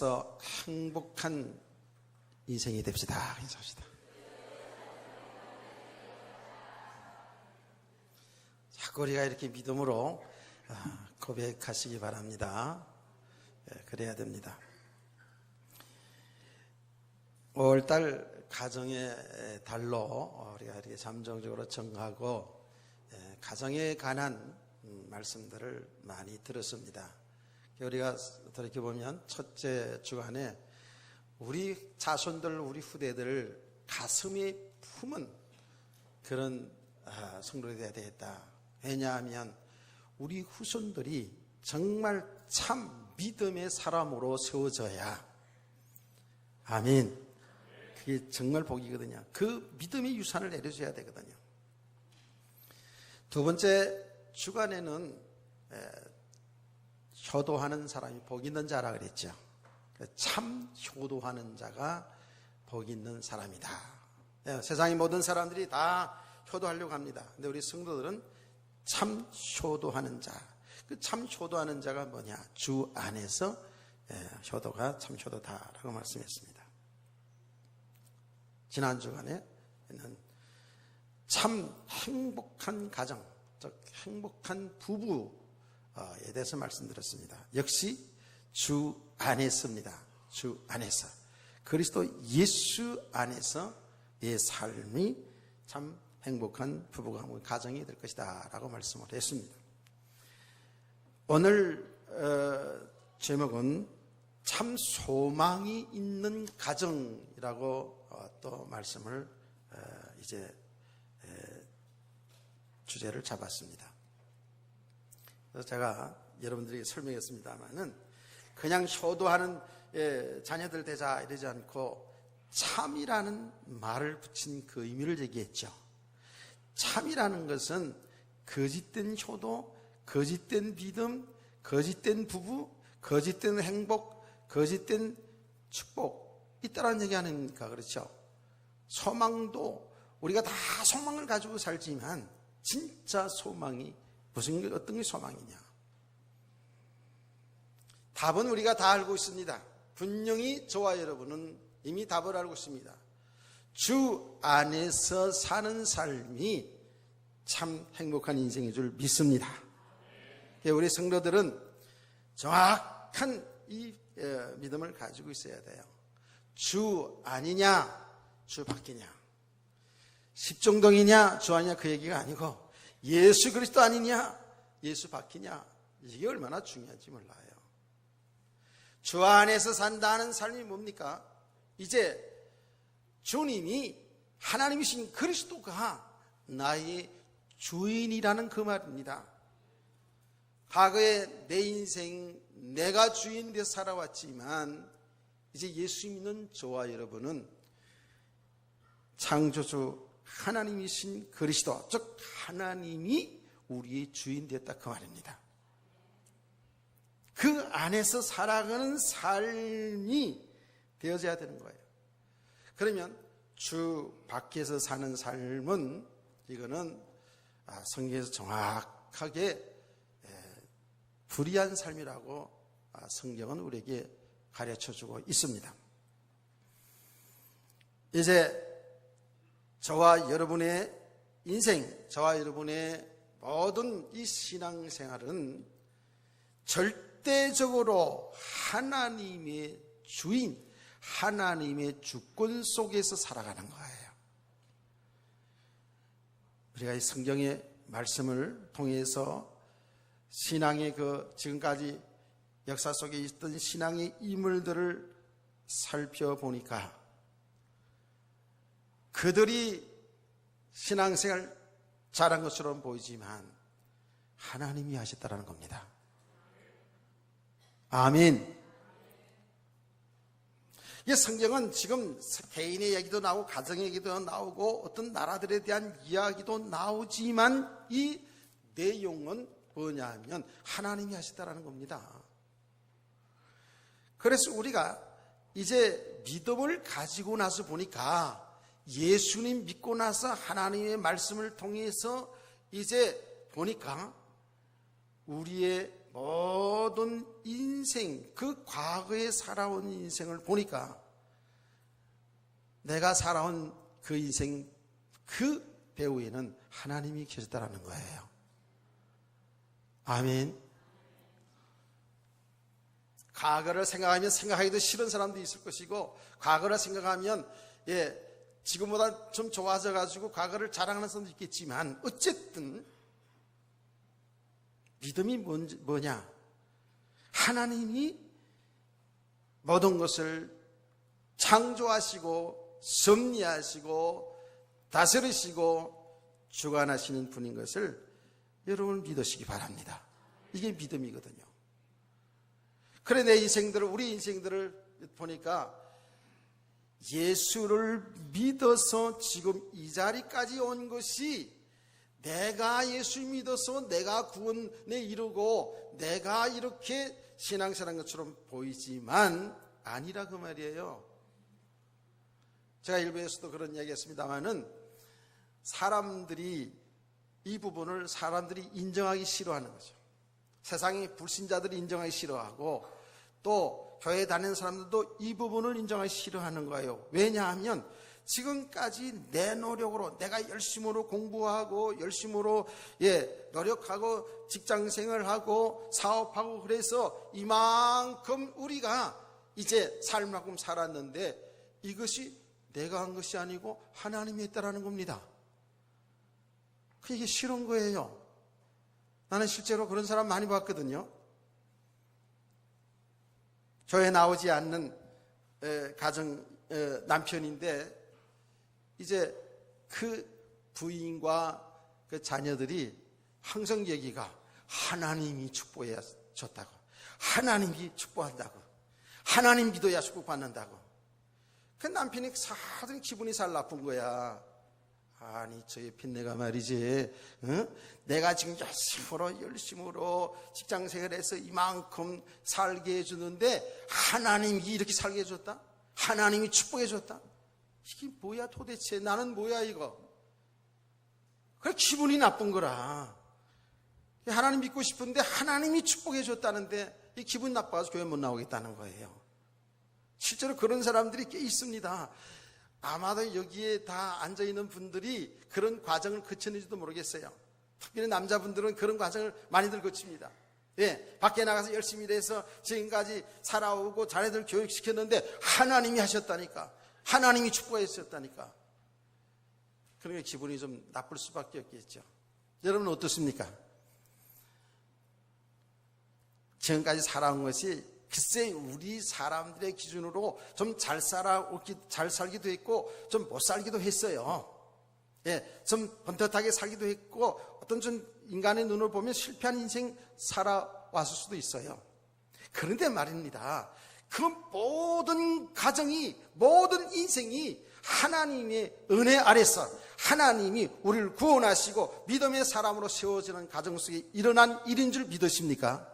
안에서 행복한 인생이 됩시다. 인사합시다. 자꾸 우리가 이렇게 믿음으로 고백하시기 바랍니다. 그래야 됩니다. 5월달 가정의 달로 우리가 이렇게 잠정적으로 정하고 가정에 관한 말씀들을 많이 들었습니다. 우리가 돌이켜보면 첫째 주간에 우리 자손들, 우리 후대들 가슴에 품은 그런 성도가 되어야 되겠다. 왜냐하면 우리 후손들이 정말 참 믿음의 사람으로 세워져야, 아멘, 그게 정말 복이거든요. 그 믿음의 유산을 내려줘야 되거든요. 두 번째 주간에는 효도하는 사람이 복 있는 자라 그랬죠. 참 효도하는 자가 복 있는 사람이다. 세상의 모든 사람들이 다 효도하려고 합니다. 근데 우리 성도들은 참 효도하는 자, 그 참 효도하는 자가 뭐냐? 주 안에서 효도가 참 효도다라고 말씀했습니다. 지난 주간에는 참 행복한 가정, 즉 행복한 부부에 대해서 말씀드렸습니다. 역시 주 안에서입니다. 주 안에서, 그리스도 예수 안에서의 삶이 참 행복한 부부가 가정이 될 것이다 라고 말씀을 했습니다. 오늘 제목은 참 소망이 있는 가정이라고 또 말씀을 이제 주제를 잡았습니다. 그래서 제가 여러분들에게 설명했습니다만은 그냥 효도하는 자녀들 되자 이러지 않고 참이라는 말을 붙인 그 의미를 얘기했죠. 참이라는 것은 거짓된 효도, 거짓된 믿음, 거짓된 부부, 거짓된 행복, 거짓된 축복 있다라는 얘기 아닙니까? 그렇죠? 소망도 우리가 다 소망을 가지고 살지만 진짜 소망이 어떤 게 소망이냐? 답은 우리가 다 알고 있습니다. 분명히 저와 여러분은 이미 답을 알고 있습니다. 주 안에서 사는 삶이 참 행복한 인생인 줄 믿습니다. 우리 성도들은 정확한 이 믿음을 가지고 있어야 돼요. 주 아니냐, 주 밖이냐, 십중동이냐, 주 아니냐, 그 얘기가 아니고 예수 그리스도 아니냐, 예수 밖이냐, 이게 얼마나 중요한지 몰라요. 주 안에서 산다는 삶이 뭡니까? 이제 주님이 하나님이신 그리스도가 나의 주인이라는 그 말입니다. 과거에 내 인생 내가 주인 되어 살아왔지만 이제 예수 믿는 저와 여러분은 창조주 하나님이신 그리스도, 즉 하나님이 우리의 주인 되었다 그 말입니다. 그 안에서 살아가는 삶이 되어져야 되는 거예요. 그러면 주 밖에서 사는 삶은 이거는 성경에서 정확하게 불의한 삶이라고 성경은 우리에게 가르쳐주고 있습니다. 이제 저와 여러분의 인생, 저와 여러분의 모든 이 신앙생활은 절대적으로 하나님의 주인, 하나님의 주권 속에서 살아가는 거예요. 우리가 이 성경의 말씀을 통해서 신앙의 지금까지 역사 속에 있던 신앙의 인물들을 살펴보니까 그들이 신앙생활 잘한 것처럼 보이지만 하나님이 하셨다는 겁니다. 아멘. 이 성경은 지금 개인의 얘기도 나오고 가정의 얘기도 나오고 어떤 나라들에 대한 이야기도 나오지만 이 내용은 뭐냐면 하나님이 하셨다는 겁니다. 그래서 우리가 이제 믿음을 가지고 나서 보니까 예수님 믿고 나서 하나님의 말씀을 통해서 이제 보니까 우리의 모든 인생, 그 과거에 살아온 인생을 보니까 내가 살아온 그 인생, 그 배후에는 하나님이 계셨다라는 거예요. 아멘. 과거를 생각하면 생각하기도 싫은 사람도 있을 것이고, 과거를 생각하면 지금보다 좀 좋아져 가지고 과거를 자랑하는 사람도 있겠지만, 어쨌든 믿음이 뭐냐? 하나님이 모든 것을 창조하시고 섭리하시고 다스리시고 주관하시는 분인 것을 여러분 믿으시기 바랍니다. 이게 믿음이거든요. 그래, 내 인생들을, 우리 인생들을 보니까 예수를 믿어서 지금 이 자리까지 온 것이 내가 예수 믿어서 내가 구원에 이루고 내가 이렇게 신앙생활한 것처럼 보이지만 아니라 그 말이에요. 제가 일부에서도 그런 이야기 했습니다마는 사람들이 이 부분을 사람들이 인정하기 싫어하는 거죠. 세상의 불신자들이 인정하기 싫어하고 또 교회 다니는 사람들도 이 부분을 인정하기 싫어하는 거예요. 왜냐하면 지금까지 내 노력으로 내가 열심으로 공부하고 열심으로 노력하고 직장생활하고 사업하고 그래서 이만큼 우리가 이제 삶만큼 살았는데 이것이 내가 한 것이 아니고 하나님이 했다라는 겁니다. 그게 싫은 거예요. 나는 실제로 그런 사람 많이 봤거든요. 교회 나오지 않는 가정 남편인데 이제 그 부인과 그 자녀들이 항상 얘기가 하나님이 축복해 줬다고, 하나님이 축복한다고, 하나님 믿어야 축복받는다고. 그 남편이 사실 기분이 살 나쁜 거야. 아니 저의 핀내가 말이지, 내가 지금 열심으로 직장생활해서 이만큼 살게 해주는데 하나님이 이렇게 살게 해줬다? 하나님이 축복해줬다? 이게 뭐야 도대체? 나는 뭐야 이거? 그래 기분이 나쁜 거라. 하나님 믿고 싶은데 하나님이 축복해줬다는데 이 기분 나빠서 교회 못 나오겠다는 거예요. 실제로 그런 사람들이 꽤 있습니다. 아마도 여기에 다 앉아있는 분들이 그런 과정을 거쳤는지도 모르겠어요. 특별히 남자분들은 그런 과정을 많이들 거칩니다. 밖에 나가서 열심히 일해서 지금까지 살아오고 자네들 교육시켰는데 하나님이 하셨다니까, 하나님이 축복해 주셨다니까. 그러니까 기분이 좀 나쁠 수밖에 없겠죠. 여러분 어떻습니까? 지금까지 살아온 것이 글쎄 우리 사람들의 기준으로 좀 잘 살기도 했고 좀 못 살기도 했어요. 좀 번듯하게 살기도 했고 어떤 좀 인간의 눈으로 보면 실패한 인생 살아왔을 수도 있어요. 그런데 말입니다. 그 모든 가정이, 모든 인생이 하나님의 은혜 아래서 하나님이 우리를 구원하시고 믿음의 사람으로 세워지는 가정 속에 일어난 일인 줄 믿으십니까?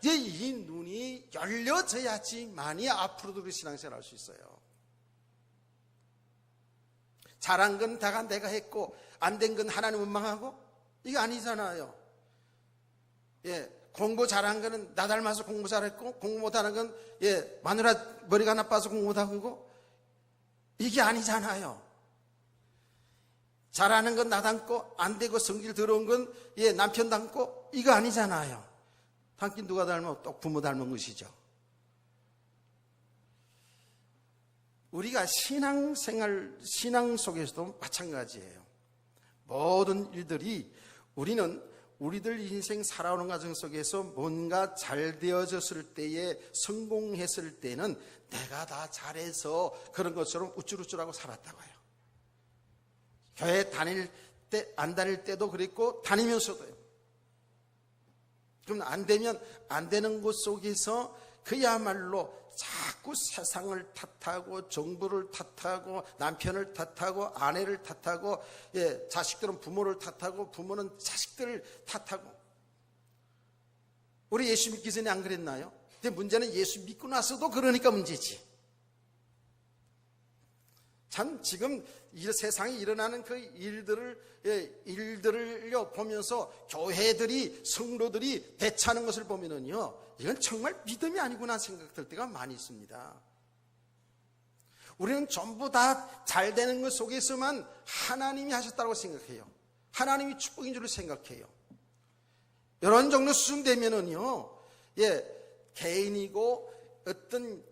이제 이 눈이 열려져야지만이 앞으로도 우리 신앙생활 할 수 있어요. 잘한 건 다가 내가 했고 안 된 건 하나님 원망하고 이게 아니잖아요. 공부 잘한 거는 나 닮아서 공부 잘했고 공부 못하는 건 마누라 머리가 나빠서 공부 못하고 이게 아니잖아요. 잘하는 건 나 닮고 안 되고 성질 더러운 건 남편 닮고 이거 아니잖아요. 닮긴 누가 닮아? 또 부모 닮은 것이죠. 우리가 신앙 속에서도 마찬가지예요. 모든 일들이 우리는 우리들 인생 살아오는 과정 속에서 뭔가 잘 되어졌을 때에 성공했을 때는 내가 다 잘해서 그런 것처럼 우쭐우쭐하고 살았다고 해요. 교회 다닐 때, 안 다닐 때도 그랬고 다니면서도요. 그럼 안 되면 안 되는 곳 속에서 그야말로 자꾸 세상을 탓하고 정부를 탓하고 남편을 탓하고 아내를 탓하고 자식들은 부모를 탓하고 부모는 자식들을 탓하고. 우리 예수 믿기 전에 안 그랬나요? 근데 문제는 예수 믿고 나서도 그러니까 문제지. 참 지금 이 세상에 일어나는 그 일들을 보면서 교회들이, 성도들이 대처하는 것을 보면은요, 이건 정말 믿음이 아니구나 생각될 때가 많이 있습니다. 우리는 전부 다 잘 되는 것 속에서만 하나님이 하셨다고 생각해요. 하나님이 축복인 줄 생각해요. 이런 정도 수준되면은요, 개인이고 어떤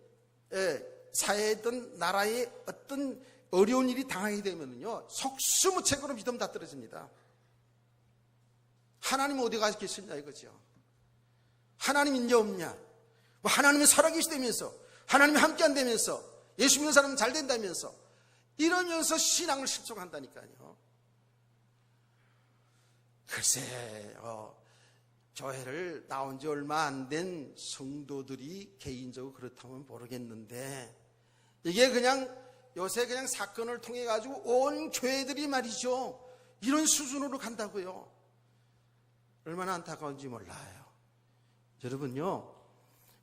사회든 나라의 어떤 어려운 일이 당하게 되면은요, 속수무책으로 믿음 다 떨어집니다. 하나님 어디 가 계시냐 이거죠. 하나님 이제 없냐? 뭐 하나님이 살아계시다면서, 하나님이 함께 한다면서, 예수 믿는 사람은 잘 된다면서, 이러면서 신앙을 실종한다니까요. 글쎄, 교회를 나온 지 얼마 안 된 성도들이 개인적으로 그렇다면 모르겠는데, 이게 그냥 요새 그냥 사건을 통해 가지고 온 교회들이 말이죠, 이런 수준으로 간다고요. 얼마나 안타까운지 몰라요. 여러분요,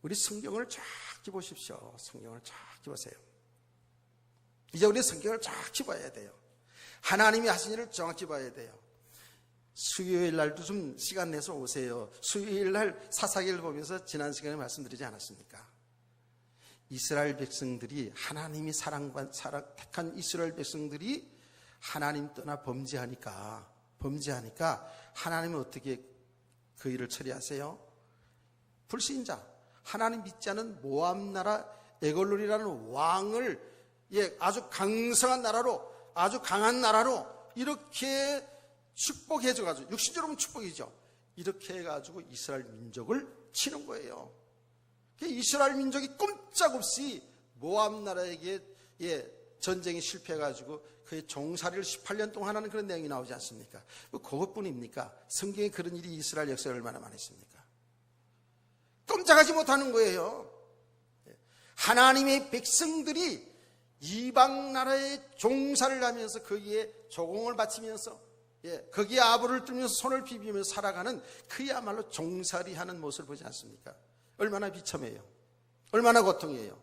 우리 성경을 쫙 보십시오. 성경을 쫙 보세요. 이제 우리 성경을 쫙 봐야 돼요. 하나님이 하신 일을 정확히 봐야 돼요. 수요일 날도 좀 시간 내서 오세요. 수요일 날 사사기를 보면서 지난 시간에 말씀드리지 않았습니까? 이스라엘 백성들이, 하나님이 택한 이스라엘 백성들이 하나님 떠나 범죄하니까 하나님은 어떻게 그 일을 처리하세요? 불신자, 하나님 믿지 않은 모압 나라 에글론이라는 왕을 아주 강성한 나라로, 아주 강한 나라로 이렇게 축복해줘가지고, 육신적으로 보면 축복이죠. 이렇게 해가지고 이스라엘 민족을 치는 거예요. 이스라엘 민족이 꼼짝없이 모압 나라에게 전쟁이 실패해가지고 그의 종살이를 18년 동안 하는 그런 내용이 나오지 않습니까? 그것뿐입니까? 성경에 그런 일이 이스라엘 역사에 얼마나 많았습니까? 꼼짝하지 못하는 거예요. 하나님의 백성들이 이방 나라의 종살을 하면서 거기에 조공을 바치면서, 거기에 아부를 들면서 손을 비비면서 살아가는 그야말로 종살이하는 모습을 보지 않습니까? 얼마나 비참해요. 얼마나 고통이에요.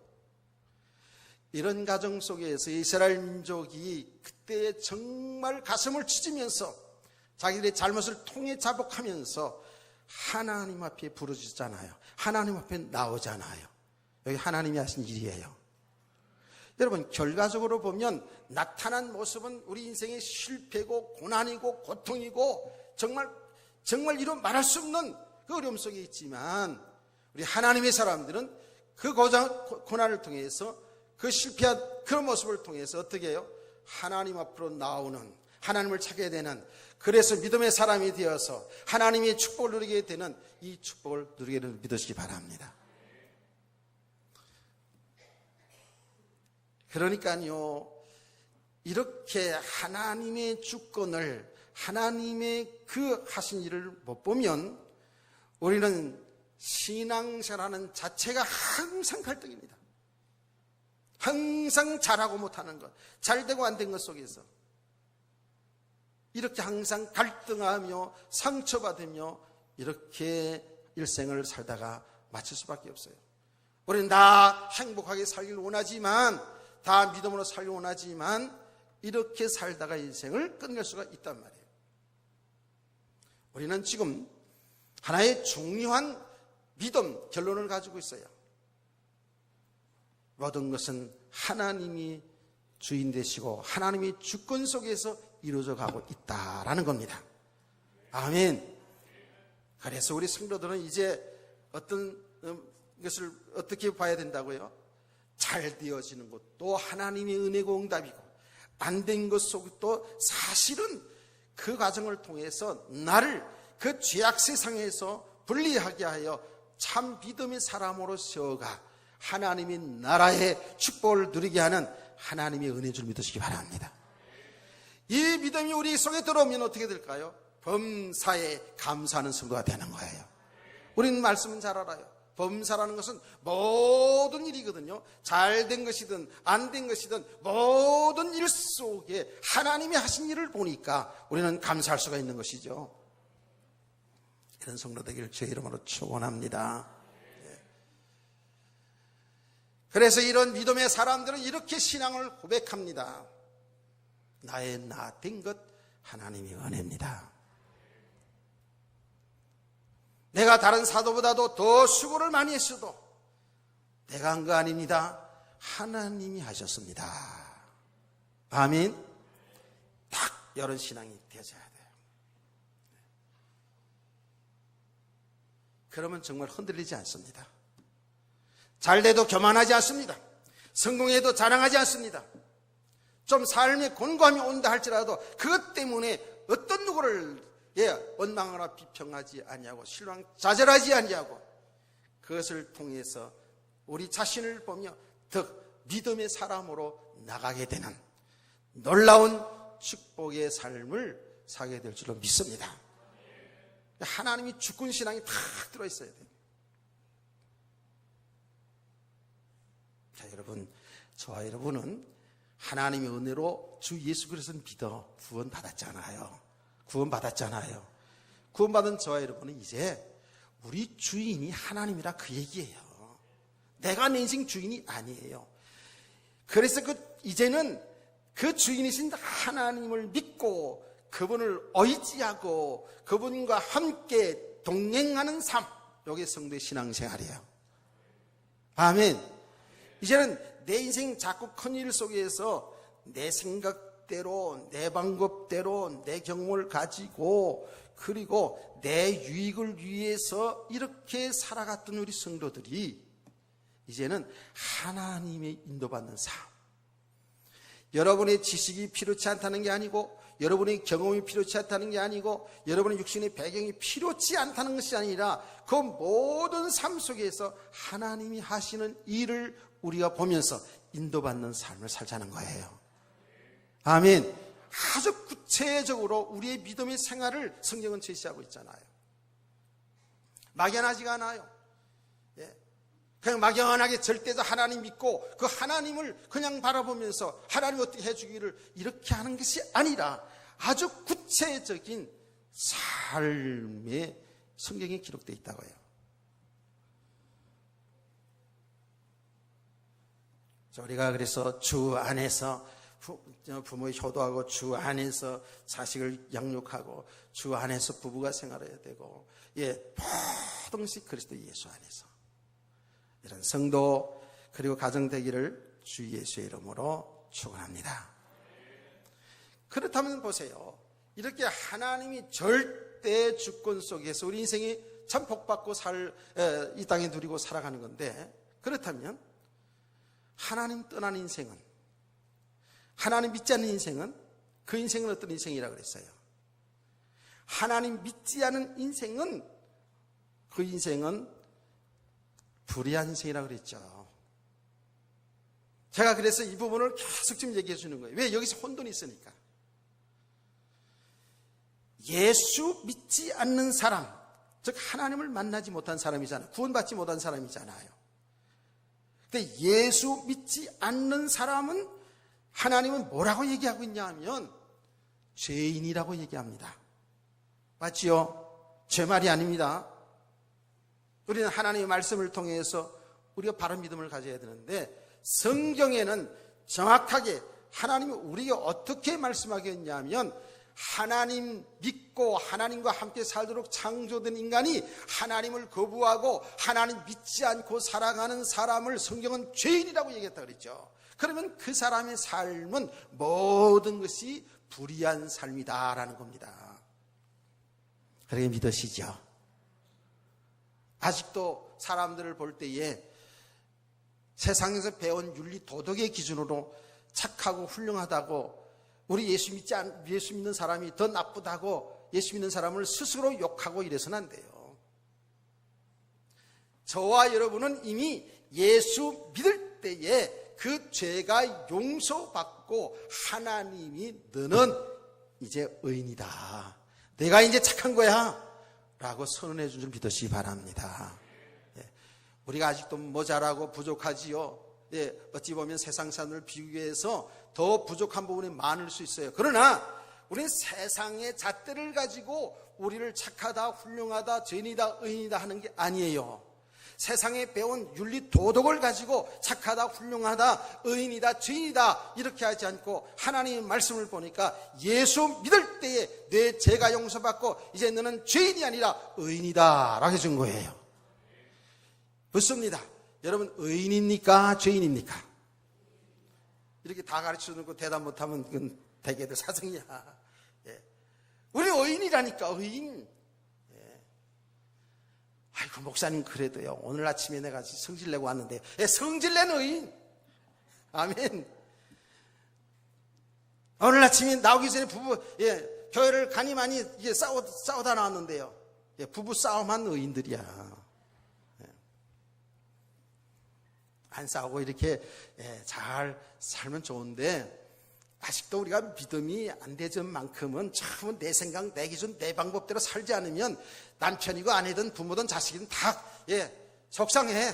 이런 가정 속에서 이스라엘 민족이 그때 정말 가슴을 찢으면서 자기들의 잘못을 통해 자복하면서 하나님 앞에 부르짖잖아요. 하나님 앞에 나오잖아요. 여기 하나님이 하신 일이에요. 여러분, 결과적으로 보면 나타난 모습은 우리 인생의 실패고 고난이고 고통이고 정말 이루 말할 수 없는 그 어려움 속에 있지만, 우리 하나님의 사람들은 그 고난을 통해서, 그 실패한 그런 모습을 통해서 어떻게 해요? 하나님 앞으로 나오는, 하나님을 찾게 되는, 그래서 믿음의 사람이 되어서 하나님의 축복을 누리게 되는, 이 축복을 누리게 되는 믿으시기 바랍니다. 그러니까요, 이렇게 하나님의 주권을, 하나님의 그 하신 일을 못 보면 우리는 신앙생활하는 자체가 항상 갈등입니다. 항상 잘하고 못하는 것, 잘되고 안 된 것 속에서 이렇게 항상 갈등하며 상처받으며 이렇게 일생을 살다가 마칠 수밖에 없어요. 우리는 다 행복하게 살기를 원하지만, 다 믿음으로 살기 원하지만 이렇게 살다가 인생을 끝낼 수가 있단 말이에요. 우리는 지금 하나의 중요한 믿음, 결론을 가지고 있어요. 모든 것은 하나님이 주인 되시고 하나님의 주권 속에서 이루어져 가고 있다라는 겁니다. 아멘. 그래서 우리 성도들은 이제 어떤 것을 어떻게 봐야 된다고요? 잘 되어지는 것도 하나님의 은혜고 응답이고, 안 된 것 속도 사실은 그 과정을 통해서 나를 그 죄악 세상에서 분리하게 하여 참 믿음의 사람으로 세워가 하나님의 나라의 축복을 누리게 하는 하나님의 은혜인 줄 믿으시기 바랍니다. 이 믿음이 우리 속에 들어오면 어떻게 될까요? 범사에 감사하는 성도가 되는 거예요. 우리는 말씀은 잘 알아요. 범사라는 것은 모든 일이거든요. 잘된 것이든 안 된 것이든 모든 일 속에 하나님이 하신 일을 보니까 우리는 감사할 수가 있는 것이죠. 이런 성도 되기를 주의 이름으로 축원합니다. 그래서 이런 믿음의 사람들은 이렇게 신앙을 고백합니다. 나의 나 된 것 하나님의 은혜입니다. 내가 다른 사도보다도 더 수고를 많이 했어도 내가 한 거 아닙니다. 하나님이 하셨습니다. 아멘. 딱 이런 신앙이 되어져야 돼요. 그러면 정말 흔들리지 않습니다. 잘돼도 교만하지 않습니다. 성공해도 자랑하지 않습니다. 좀 삶에 곤고함이 온다 할지라도 그것 때문에 어떤 누구를 원망하거나 비평하지 아니하고 실망 좌절하지 아니하고 그것을 통해서 우리 자신을 보며 더 믿음의 사람으로 나가게 되는 놀라운 축복의 삶을 살게 될 줄로 믿습니다. 하나님이 주권 신앙이 다 들어있어야 돼요. 자, 여러분, 저와 여러분은 하나님의 은혜로 주 예수 그리스도를 믿어 구원받았잖아요. 구원받은 저와 여러분은 이제 우리 주인이 하나님이라 그 얘기예요. 내가 내 인생 주인이 아니에요. 그래서 이제는 그 주인이신 하나님을 믿고 그분을 의지하고 그분과 함께 동행하는 삶, 이게 성도의 신앙생활이에요. 아멘. 이제는 내 인생 자꾸 큰일 속에서 내 생각대로 내 방법대로 내 경험을 가지고 그리고 내 유익을 위해서 이렇게 살아갔던 우리 성도들이 이제는 하나님의 인도받는 삶, 여러분의 지식이 필요치 않다는 게 아니고 여러분의 경험이 필요치 않다는 게 아니고 여러분의 육신의 배경이 필요치 않다는 것이 아니라 그 모든 삶 속에서 하나님이 하시는 일을 우리가 보면서 인도받는 삶을 살자는 거예요. 아멘. 아주 구체적으로 우리의 믿음의 생활을 성경은 제시하고 있잖아요. 막연하지가 않아요. 그냥 막연하게 절대적 하나님 믿고 그 하나님을 그냥 바라보면서 하나님 어떻게 해주기를 이렇게 하는 것이 아니라 아주 구체적인 삶에 성경에 기록되어 있다고 해요. 우리가 그래서 주 안에서 부모의 효도하고 주 안에서 자식을 양육하고 주 안에서 부부가 생활해야 되고 모든 것이 그리스도 예수 안에서 이런 성도 그리고 가정 되기를 주 예수의 이름으로 축원합니다. 그렇다면 보세요. 이렇게 하나님이 절대 주권 속에서 우리 인생이 참 복받고 이 땅에 누리고 살아가는 건데, 그렇다면 하나님 떠난 인생은, 하나님 믿지 않는 인생은, 그 인생은 어떤 인생이라고 그랬어요? 하나님 믿지 않은 인생은, 그 인생은 불의한 인생이라고 그랬죠. 제가 그래서 이 부분을 계속 지금 얘기해 주는 거예요. 왜? 여기서 혼돈이 있으니까. 예수 믿지 않는 사람, 즉 하나님을 만나지 못한 사람이잖아요. 구원받지 못한 사람이잖아요. 근데 예수 믿지 않는 사람은 하나님은 뭐라고 얘기하고 있냐 하면 죄인이라고 얘기합니다. 맞지요? 제 말이 아닙니다. 우리는 하나님의 말씀을 통해서 우리가 바른 믿음을 가져야 되는데, 성경에는 정확하게 하나님이 우리에게 어떻게 말씀하겠냐면, 하나님 믿고 하나님과 함께 살도록 창조된 인간이 하나님을 거부하고 하나님 믿지 않고 살아가는 사람을 성경은 죄인이라고 얘기했다 그랬죠. 그러면 그 사람의 삶은 모든 것이 불의한 삶이다라는 겁니다. 그렇게 믿으시죠? 아직도 사람들을 볼 때에 세상에서 배운 윤리 도덕의 기준으로 착하고 훌륭하다고, 우리 예수 믿는 사람이 더 나쁘다고 예수 믿는 사람을 스스로 욕하고 이래서는 안 돼요. 저와 여러분은 이미 예수 믿을 때에 그 죄가 용서받고 하나님이 너는 이제 의인이다, 내가 이제 착한 거야 라고 선언해 준 줄 믿으시기 바랍니다. 우리가 아직도 모자라고 부족하지요. 어찌 보면 세상 사람을 비교해서 더 부족한 부분이 많을 수 있어요. 그러나 우리는 세상의 잣대를 가지고 우리를 착하다, 훌륭하다, 죄인이다, 의인이다 하는 게 아니에요. 세상에 배운 윤리 도덕을 가지고 착하다, 훌륭하다, 의인이다, 죄인이다 이렇게 하지 않고 하나님의 말씀을 보니까 예수 믿을 때에 내 죄가 용서받고 이제 너는 죄인이 아니라 의인이다 라고 해준 거예요. 묻습니다. 여러분 의인입니까? 죄인입니까? 이렇게 다 가르쳐놓고 대답 못하면 그건 대개들 사성이야. 우리 의인이라니까, 의인. 아이고, 목사님, 그래도요. 오늘 아침에 내가 성질 내고 왔는데, 성질 낸 의인. 아멘. 오늘 아침에 나오기 전에 교회를 가니 많이 싸우다 나왔는데요. 부부 싸움한 의인들이야. 안 싸우고 이렇게 잘 살면 좋은데, 아직도 우리가 믿음이 안 되는 만큼은 참은 내 생각, 내 기준, 내 방법대로 살지 않으면 남편이고 아내든 부모든 자식이든 다 속상해.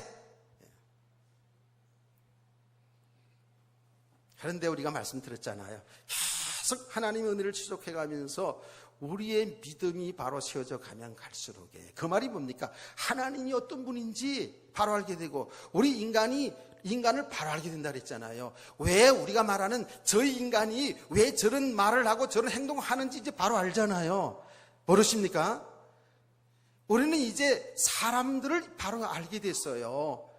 그런데 우리가 말씀드렸잖아요. 계속 하나님의 은혜를 지속해가면서 우리의 믿음이 바로 세워져 가면 갈수록 그 말이 뭡니까? 하나님이 어떤 분인지 바로 알게 되고 우리 인간을 바로 알게 된다 그랬잖아요. 왜 우리가 말하는 저희 인간이 왜 저런 말을 하고 저런 행동을 하는지 이제 바로 알잖아요. 모르십니까? 우리는 이제 사람들을 바로 알게 됐어요.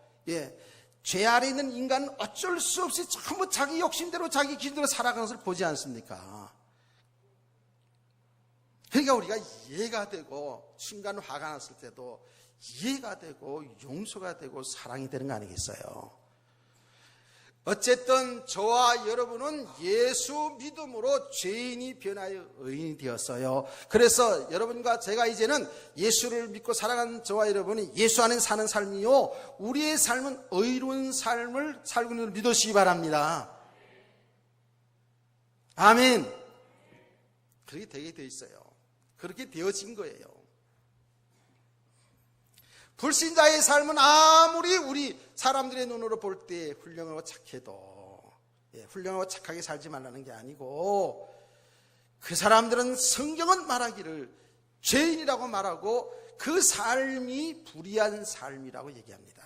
죄 아래 있는 인간은 어쩔 수 없이 전부 자기 욕심대로 자기 기준대로 살아가는 것을 보지 않습니까? 그러니까 우리가 이해가 되고 순간 화가 났을 때도 이해가 되고 용서가 되고 사랑이 되는 거 아니겠어요? 어쨌든 저와 여러분은 예수 믿음으로 죄인이 변하여 의인이 되었어요. 그래서 여러분과 제가 이제는 예수를 믿고 살아가는 저와 여러분이 예수 안에 사는 삶이요, 우리의 삶은 의로운 삶을 살고 있는 걸 믿으시기 바랍니다. 아멘. 그렇게 되게 되어 있어요. 그렇게 되어진 거예요. 불신자의 삶은 아무리 우리 사람들의 눈으로 볼 때 훌륭하고 착해도 훌륭하고 착하게 살지 말라는 게 아니고, 그 사람들은 성경은 말하기를 죄인이라고 말하고 그 삶이 불의한 삶이라고 얘기합니다.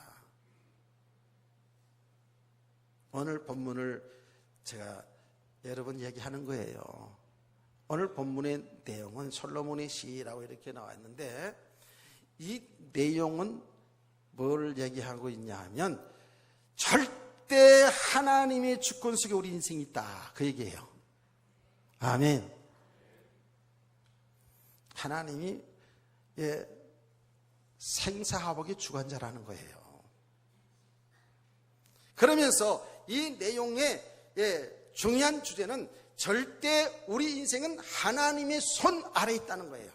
오늘 본문을 제가 여러분 얘기하는 거예요. 오늘 본문의 내용은 솔로몬의 시라고 이렇게 나와 있는데, 이 내용은 뭘 얘기하고 있냐 하면 절대 하나님의 주권 속에 우리 인생이 있다, 그 얘기예요. 아멘. 하나님이 생사화복의 주관자라는 거예요. 그러면서 이 내용의 중요한 주제는 절대 우리 인생은 하나님의 손 아래에 있다는 거예요.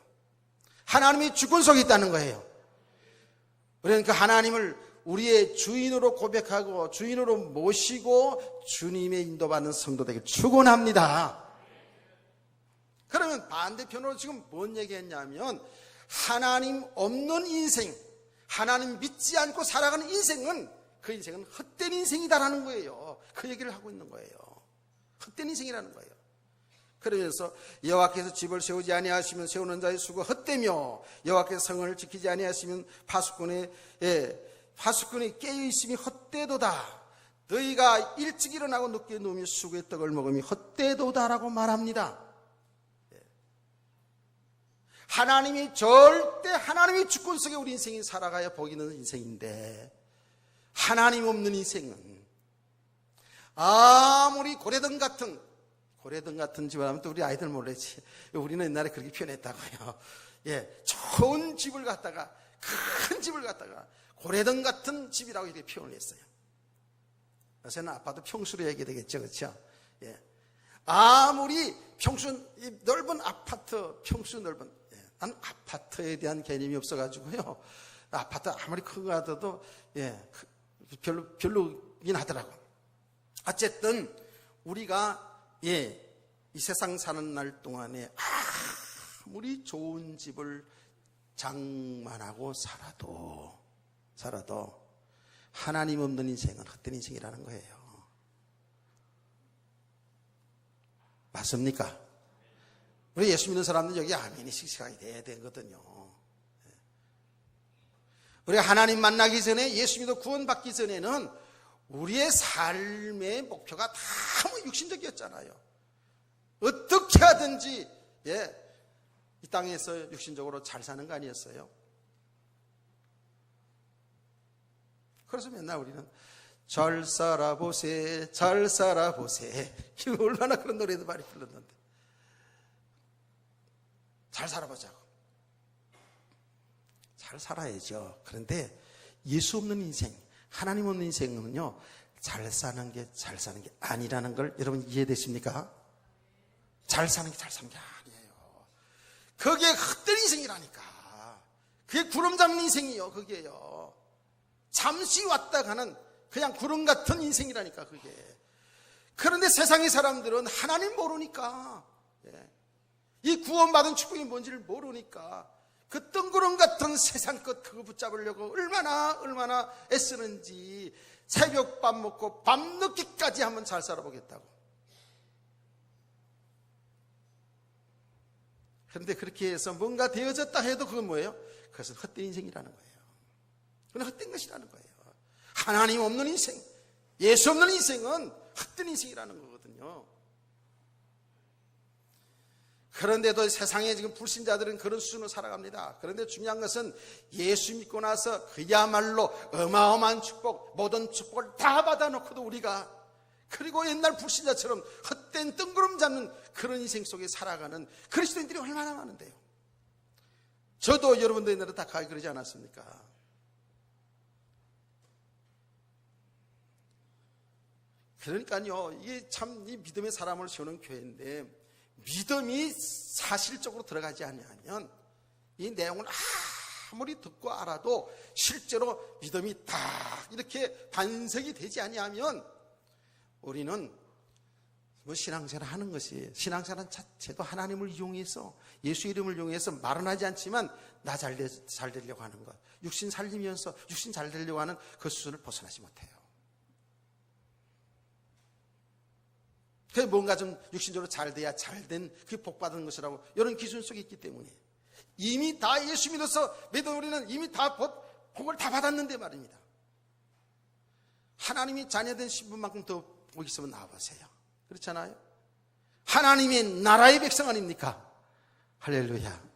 하나님의 주권 속에 있다는 거예요. 그러니까 하나님을 우리의 주인으로 고백하고 주인으로 모시고 주님의 인도받는 성도 되길 축원합니다. 그러면 반대편으로 지금 뭔 얘기했냐면, 하나님 없는 인생, 하나님 믿지 않고 살아가는 인생은 그 인생은 헛된 인생이다라는 거예요. 그 얘기를 하고 있는 거예요. 헛된 인생이라는 거예요. 그러면서 여호와께서 집을 세우지 아니하시면 세우는 자의 수고 헛되며, 여호와께서 성을 지키지 아니하시면 파수꾼이 깨어 있음이 헛되도다. 너희가 일찍 일어나고 늦게 누우며 수고의 떡을 먹음이 헛되도다라고 말합니다. 하나님이 절대 하나님의 주권 속에 우리 인생이 살아가야 복이 있는 인생인데, 하나님 없는 인생은 아무리 고래등 같은 집을 하면 또 우리 아이들 몰래지. 우리는 옛날에 그렇게 표현했다고요. 좋은 집을 갖다가, 큰 집을 갖다가 고래등 같은 집이라고 이렇게 표현을 했어요. 요새는 아파트 평수로 얘기해야 되겠죠, 그렇죠? 아무리 넓은 아파트, 평수 넓은, 난 아파트에 대한 개념이 없어가지고요. 아파트 아무리 큰 거 같아도 별로긴 하더라고. 어쨌든 우리가 이 세상 사는 날 동안에 아무리 좋은 집을 장만하고 살아도 하나님 없는 인생은 헛된 인생이라는 거예요. 맞습니까? 우리 예수 믿는 사람들은 여기 아멘이 씩씩하게 돼야 되거든요. 우리가 하나님 만나기 전에, 예수 믿어 구원받기 전에는 우리의 삶의 목표가 다 육신적이었잖아요. 어떻게 하든지 이 땅에서 육신적으로 잘 사는 거 아니었어요? 그래서 맨날 우리는 잘 살아보세, 잘 살아보세. 이거 얼마나 그런 노래도 많이 불렀는데. 잘 살아보자고. 잘 살아야죠. 그런데 예수 없는 인생, 하나님 없는 인생은요, 잘 사는 게 아니라는 걸 여러분 이해되십니까? 잘 사는 게 아니에요. 그게 헛된 인생이라니까. 그게 구름 잡는 인생이요, 그게요. 잠시 왔다 가는 그냥 구름 같은 인생이라니까, 그게. 그런데 세상의 사람들은 하나님 모르니까, 이 구원받은 축복이 뭔지를 모르니까 그 뜬구름 같은 세상 것 그거 붙잡으려고 얼마나 애쓰는지, 새벽 밥 먹고 밤늦게까지 한번 잘 살아보겠다고. 그런데 그렇게 해서 뭔가 되어졌다 해도 그건 뭐예요? 그것은 헛된 인생이라는 거예요. 그건 헛된 것이라는 거예요. 하나님 없는 인생, 예수 없는 인생은 헛된 인생이라는 거거든요. 그런데도 세상에 지금 불신자들은 그런 수준으로 살아갑니다. 그런데 중요한 것은 예수 믿고 나서 그야말로 어마어마한 축복, 모든 축복을 다 받아놓고도 우리가, 그리고 옛날 불신자처럼 헛된 뜬구름 잡는 그런 인생 속에 살아가는 그리스도인들이 얼마나 많은데요. 저도 여러분들 옛날에 다 그러지 않았습니까? 그러니까요, 이게 참 이 믿음의 사람을 세우는 교회인데, 믿음이 사실적으로 들어가지 않으면 이 내용을 아무리 듣고 알아도 실제로 믿음이 딱 이렇게 반석이 되지 아니하면 우리는 뭐 신앙생활 하는 것이, 신앙생활 자체도 하나님을 이용해서, 예수 이름을 이용해서 말은 하지 않지만 나 잘 되려고 하는 것, 육신 살리면서 육신 잘 되려고 하는 그 수준을 벗어나지 못해요. 그 뭔가 좀 육신적으로 잘 돼야 잘된, 그게 복받은 것이라고 이런 기준 속에 있기 때문에, 이미 다 예수 믿어서 믿은 우리는 이미 다 복을 다 받았는데 말입니다. 하나님이 자녀된 신분만큼 더 복 있으면 나와보세요. 그렇잖아요? 하나님의 나라의 백성 아닙니까? 할렐루야.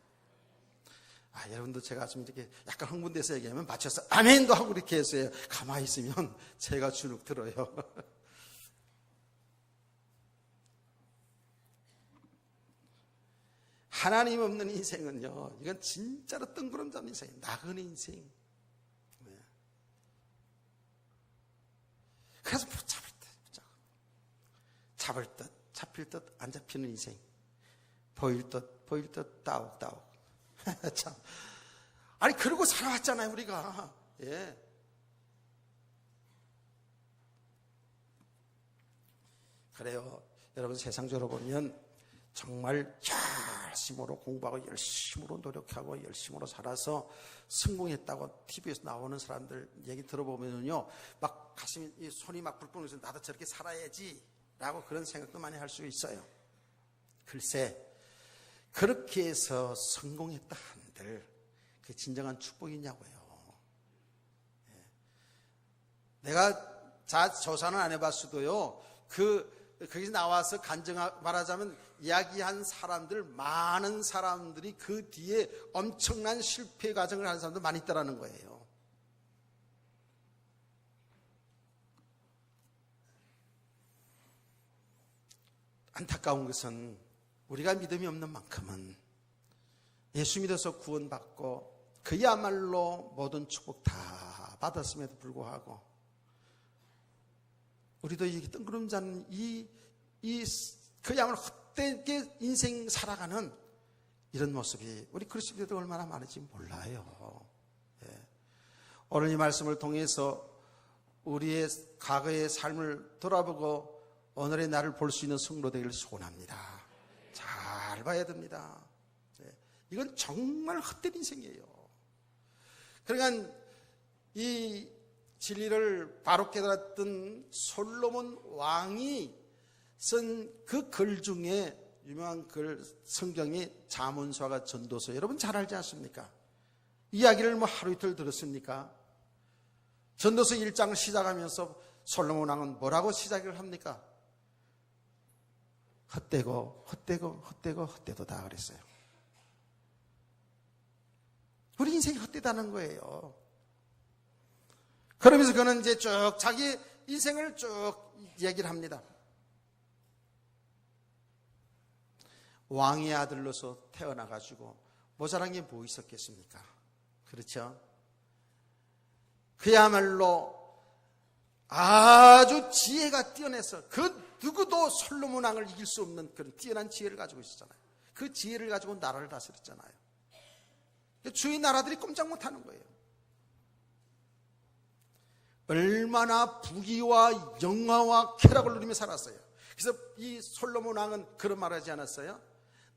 여러분도 제가 좀 이렇게 약간 흥분돼서 얘기하면 맞춰서 아멘도 하고 이렇게 했어요. 가만히 있으면 제가 주눅 들어요. 하나님 없는 인생은요, 이건 진짜로 뜬구름 잡는 인생이에요. 나그네 인생. 그래서 잡을 듯 잡힐 듯 안 잡히는 인생. 보일 듯 따옥따옥. 참. 아니, 그러고 살아왔잖아요, 우리가. 그래요. 여러분, 세상적으로 보면 정말 열심으로 공부하고 열심으로 노력하고 열심으로 살아서 성공했다고 TV에서 나오는 사람들 얘기 들어보면요, 막 가슴이, 손이 막 불끈 해서 나도 저렇게 살아야지 라고 그런 생각도 많이 할 수 있어요. 글쎄, 그렇게 해서 성공했다 한들 그게 진정한 축복이냐고요. 내가 조사는 안 해봤어도요, 거기서 나와서 말하자면 이야기한 사람들, 많은 사람들이 그 뒤에 엄청난 실패 과정을 하는 사람도 많이 있다라는 거예요. 안타까운 것은 우리가 믿음이 없는 만큼은 예수 믿어서 구원받고 그야말로 모든 축복 다 받았음에도 불구하고 우리도 이 뜬구름 잡는 그야말로 헛되게 인생 살아가는 이런 모습이 우리 그리스도인들도 얼마나 많은지 몰라요. 오늘 이 말씀을 통해서 우리의 과거의 삶을 돌아보고 오늘의 나를 볼 수 있는 성도 되기를 소원합니다. 잘 봐야 됩니다. 이건 정말 헛된 인생이에요. 그러니까 이 진리를 바로 깨달았던 솔로몬 왕이 쓴 그 글 중에 유명한 글, 성경의 잠언서가 전도서, 여러분 잘 알지 않습니까? 이야기를 뭐 하루 이틀 들었습니까? 전도서 1장을 시작하면서 솔로몬 왕은 뭐라고 시작을 합니까? 헛되고 헛되고 헛되고 헛되도다 그랬어요. 우리 인생이 헛되다는 거예요. 그러면서 그는 이제 쭉 자기 인생을 쭉 얘기를 합니다. 왕의 아들로서 태어나가지고 모자란 게 뭐 있었겠습니까? 그렇죠? 그야말로 아주 지혜가 뛰어나서 그 누구도 솔로몬 왕을 이길 수 없는 그런 뛰어난 지혜를 가지고 있었잖아요. 그 지혜를 가지고 나라를 다스렸잖아요. 주위 나라들이 꼼짝 못하는 거예요. 얼마나 부귀와 영화와 쾌락을 누리며 살았어요. 그래서 이 솔로몬 왕은 그런 말 하지 않았어요?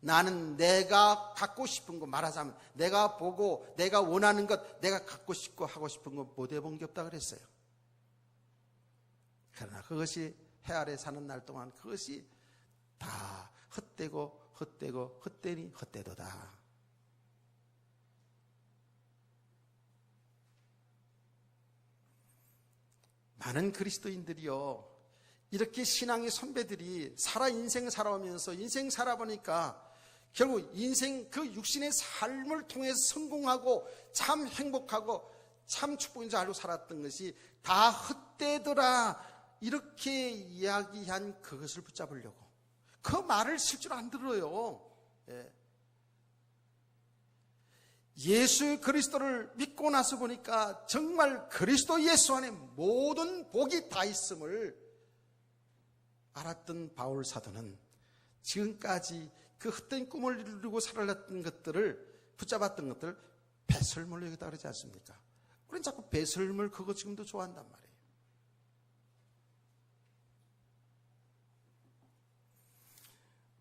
나는 내가 갖고 싶은 거, 말하자면 내가 보고 내가 원하는 것, 내가 갖고 싶고 하고 싶은 거 못 해본 게 없다 그랬어요. 그러나 그것이 해 아래 사는 날 동안 그것이 다 헛되고 헛되고 헛되니 헛되도다. 많은 그리스도인들이요, 이렇게 신앙의 선배들이 인생 살아오면서 인생 살아보니까 결국 인생 그 육신의 삶을 통해서 성공하고 참 행복하고 참 축복인 줄 알고 살았던 것이 다 헛되더라, 이렇게 이야기한 그것을 붙잡으려고 그 말을 실제로 안 들어요. 예수 그리스도를 믿고 나서 보니까 정말 그리스도 예수 안에 모든 복이 다 있음을 알았던 바울 사도는 지금까지 그 헛된 꿈을 이루고 살아났던 것들을, 붙잡았던 것들을 배설물로 여기다 그러지 않습니까? 우리는 자꾸 배설물 그거 지금도 좋아한단 말이에요.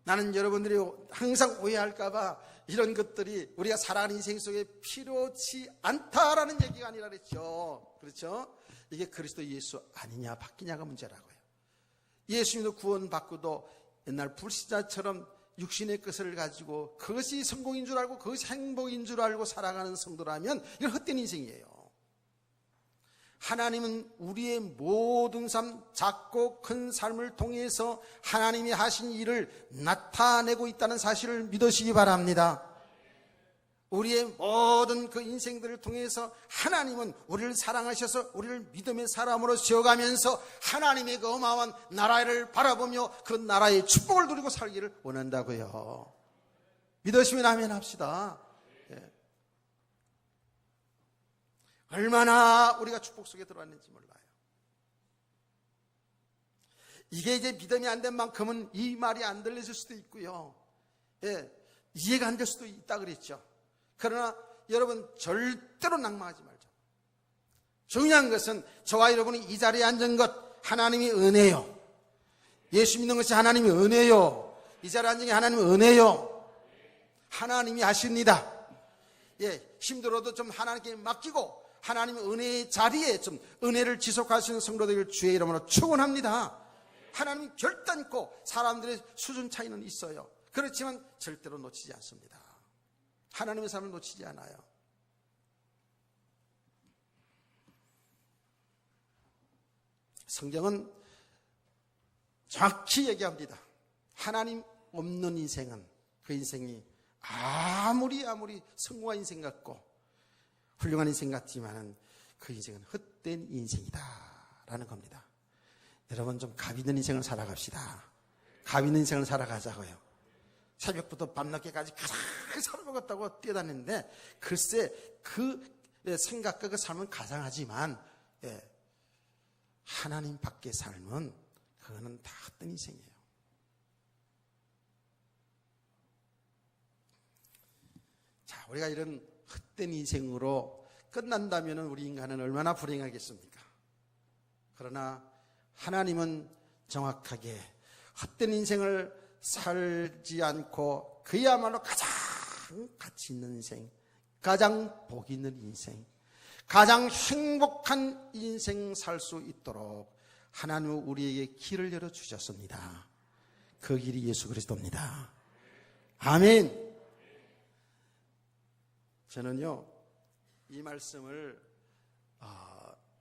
나는 여러분들이 항상 오해할까봐 이런 것들이 우리가 살아가는 인생 속에 필요치 않다라는 얘기가 아니라 그랬죠. 그렇죠? 이게 그리스도 예수 아니냐 바뀌냐가 문제라고요. 예수님도 구원받고도 옛날 불신자처럼 육신의 것을 가지고 그것이 성공인 줄 알고 그것이 행복인 줄 알고 살아가는 성도라면 이건 헛된 인생이에요. 하나님은 우리의 모든 삶, 작고 큰 삶을 통해서 하나님이 하신 일을 나타내고 있다는 사실을 믿으시기 바랍니다. 우리의 모든 그 인생들을 통해서 하나님은 우리를 사랑하셔서 우리를 믿음의 사람으로 지어가면서 하나님의 그 어마어마한 나라를 바라보며 그 나라의 축복을 누리고 살기를 원한다고요. 믿으시면 아멘 합시다. 얼마나 우리가 축복 속에 들어왔는지 몰라요. 이게 이제 믿음이 안 된 만큼은 이 말이 안 들려질 수도 있고요. 이해가 안 될 수도 있다 그랬죠. 그러나 여러분 절대로 낭망하지 말죠. 중요한 것은 저와 여러분이 이 자리에 앉은 것 하나님이 은혜요. 예수 믿는 것이 하나님이 은혜요. 이 자리에 앉은 게 하나님이 은혜요. 하나님이 하십니다. 힘들어도 좀 하나님께 맡기고 하나님의 은혜의 자리에 좀 은혜를 지속할 수 있는 성도들 주의 이름으로 축원합니다. 하나님이 결단코 사람들의 수준 차이는 있어요. 그렇지만 절대로 놓치지 않습니다. 하나님의 삶을 놓치지 않아요. 성경은 정확히 얘기합니다. 하나님 없는 인생은 그 인생이 아무리 성공한 인생 같고 훌륭한 인생 같지만은 그 인생은 헛된 인생이다라는 겁니다. 여러분 좀 값 있는 인생을 살아갑시다. 값 있는 인생을 살아가자고요. 새벽부터 밤늦게까지 가장 살아먹었다고 뛰어다니는데 글쎄 그 생각과 그 삶은 가상하지만 하나님 밖의 삶은 그거는 다 헛된 인생이에요. 자, 우리가 이런 헛된 인생으로 끝난다면 우리 인간은 얼마나 불행하겠습니까? 그러나 하나님은 정확하게 헛된 인생을 살지 않고 그야말로 가장 가치 있는 인생, 가장 복 있는 인생, 가장 행복한 인생 살 수 있도록 하나님은 우리에게 길을 열어주셨습니다. 그 길이 예수 그리스도입니다. 아멘. 저는요 이 말씀을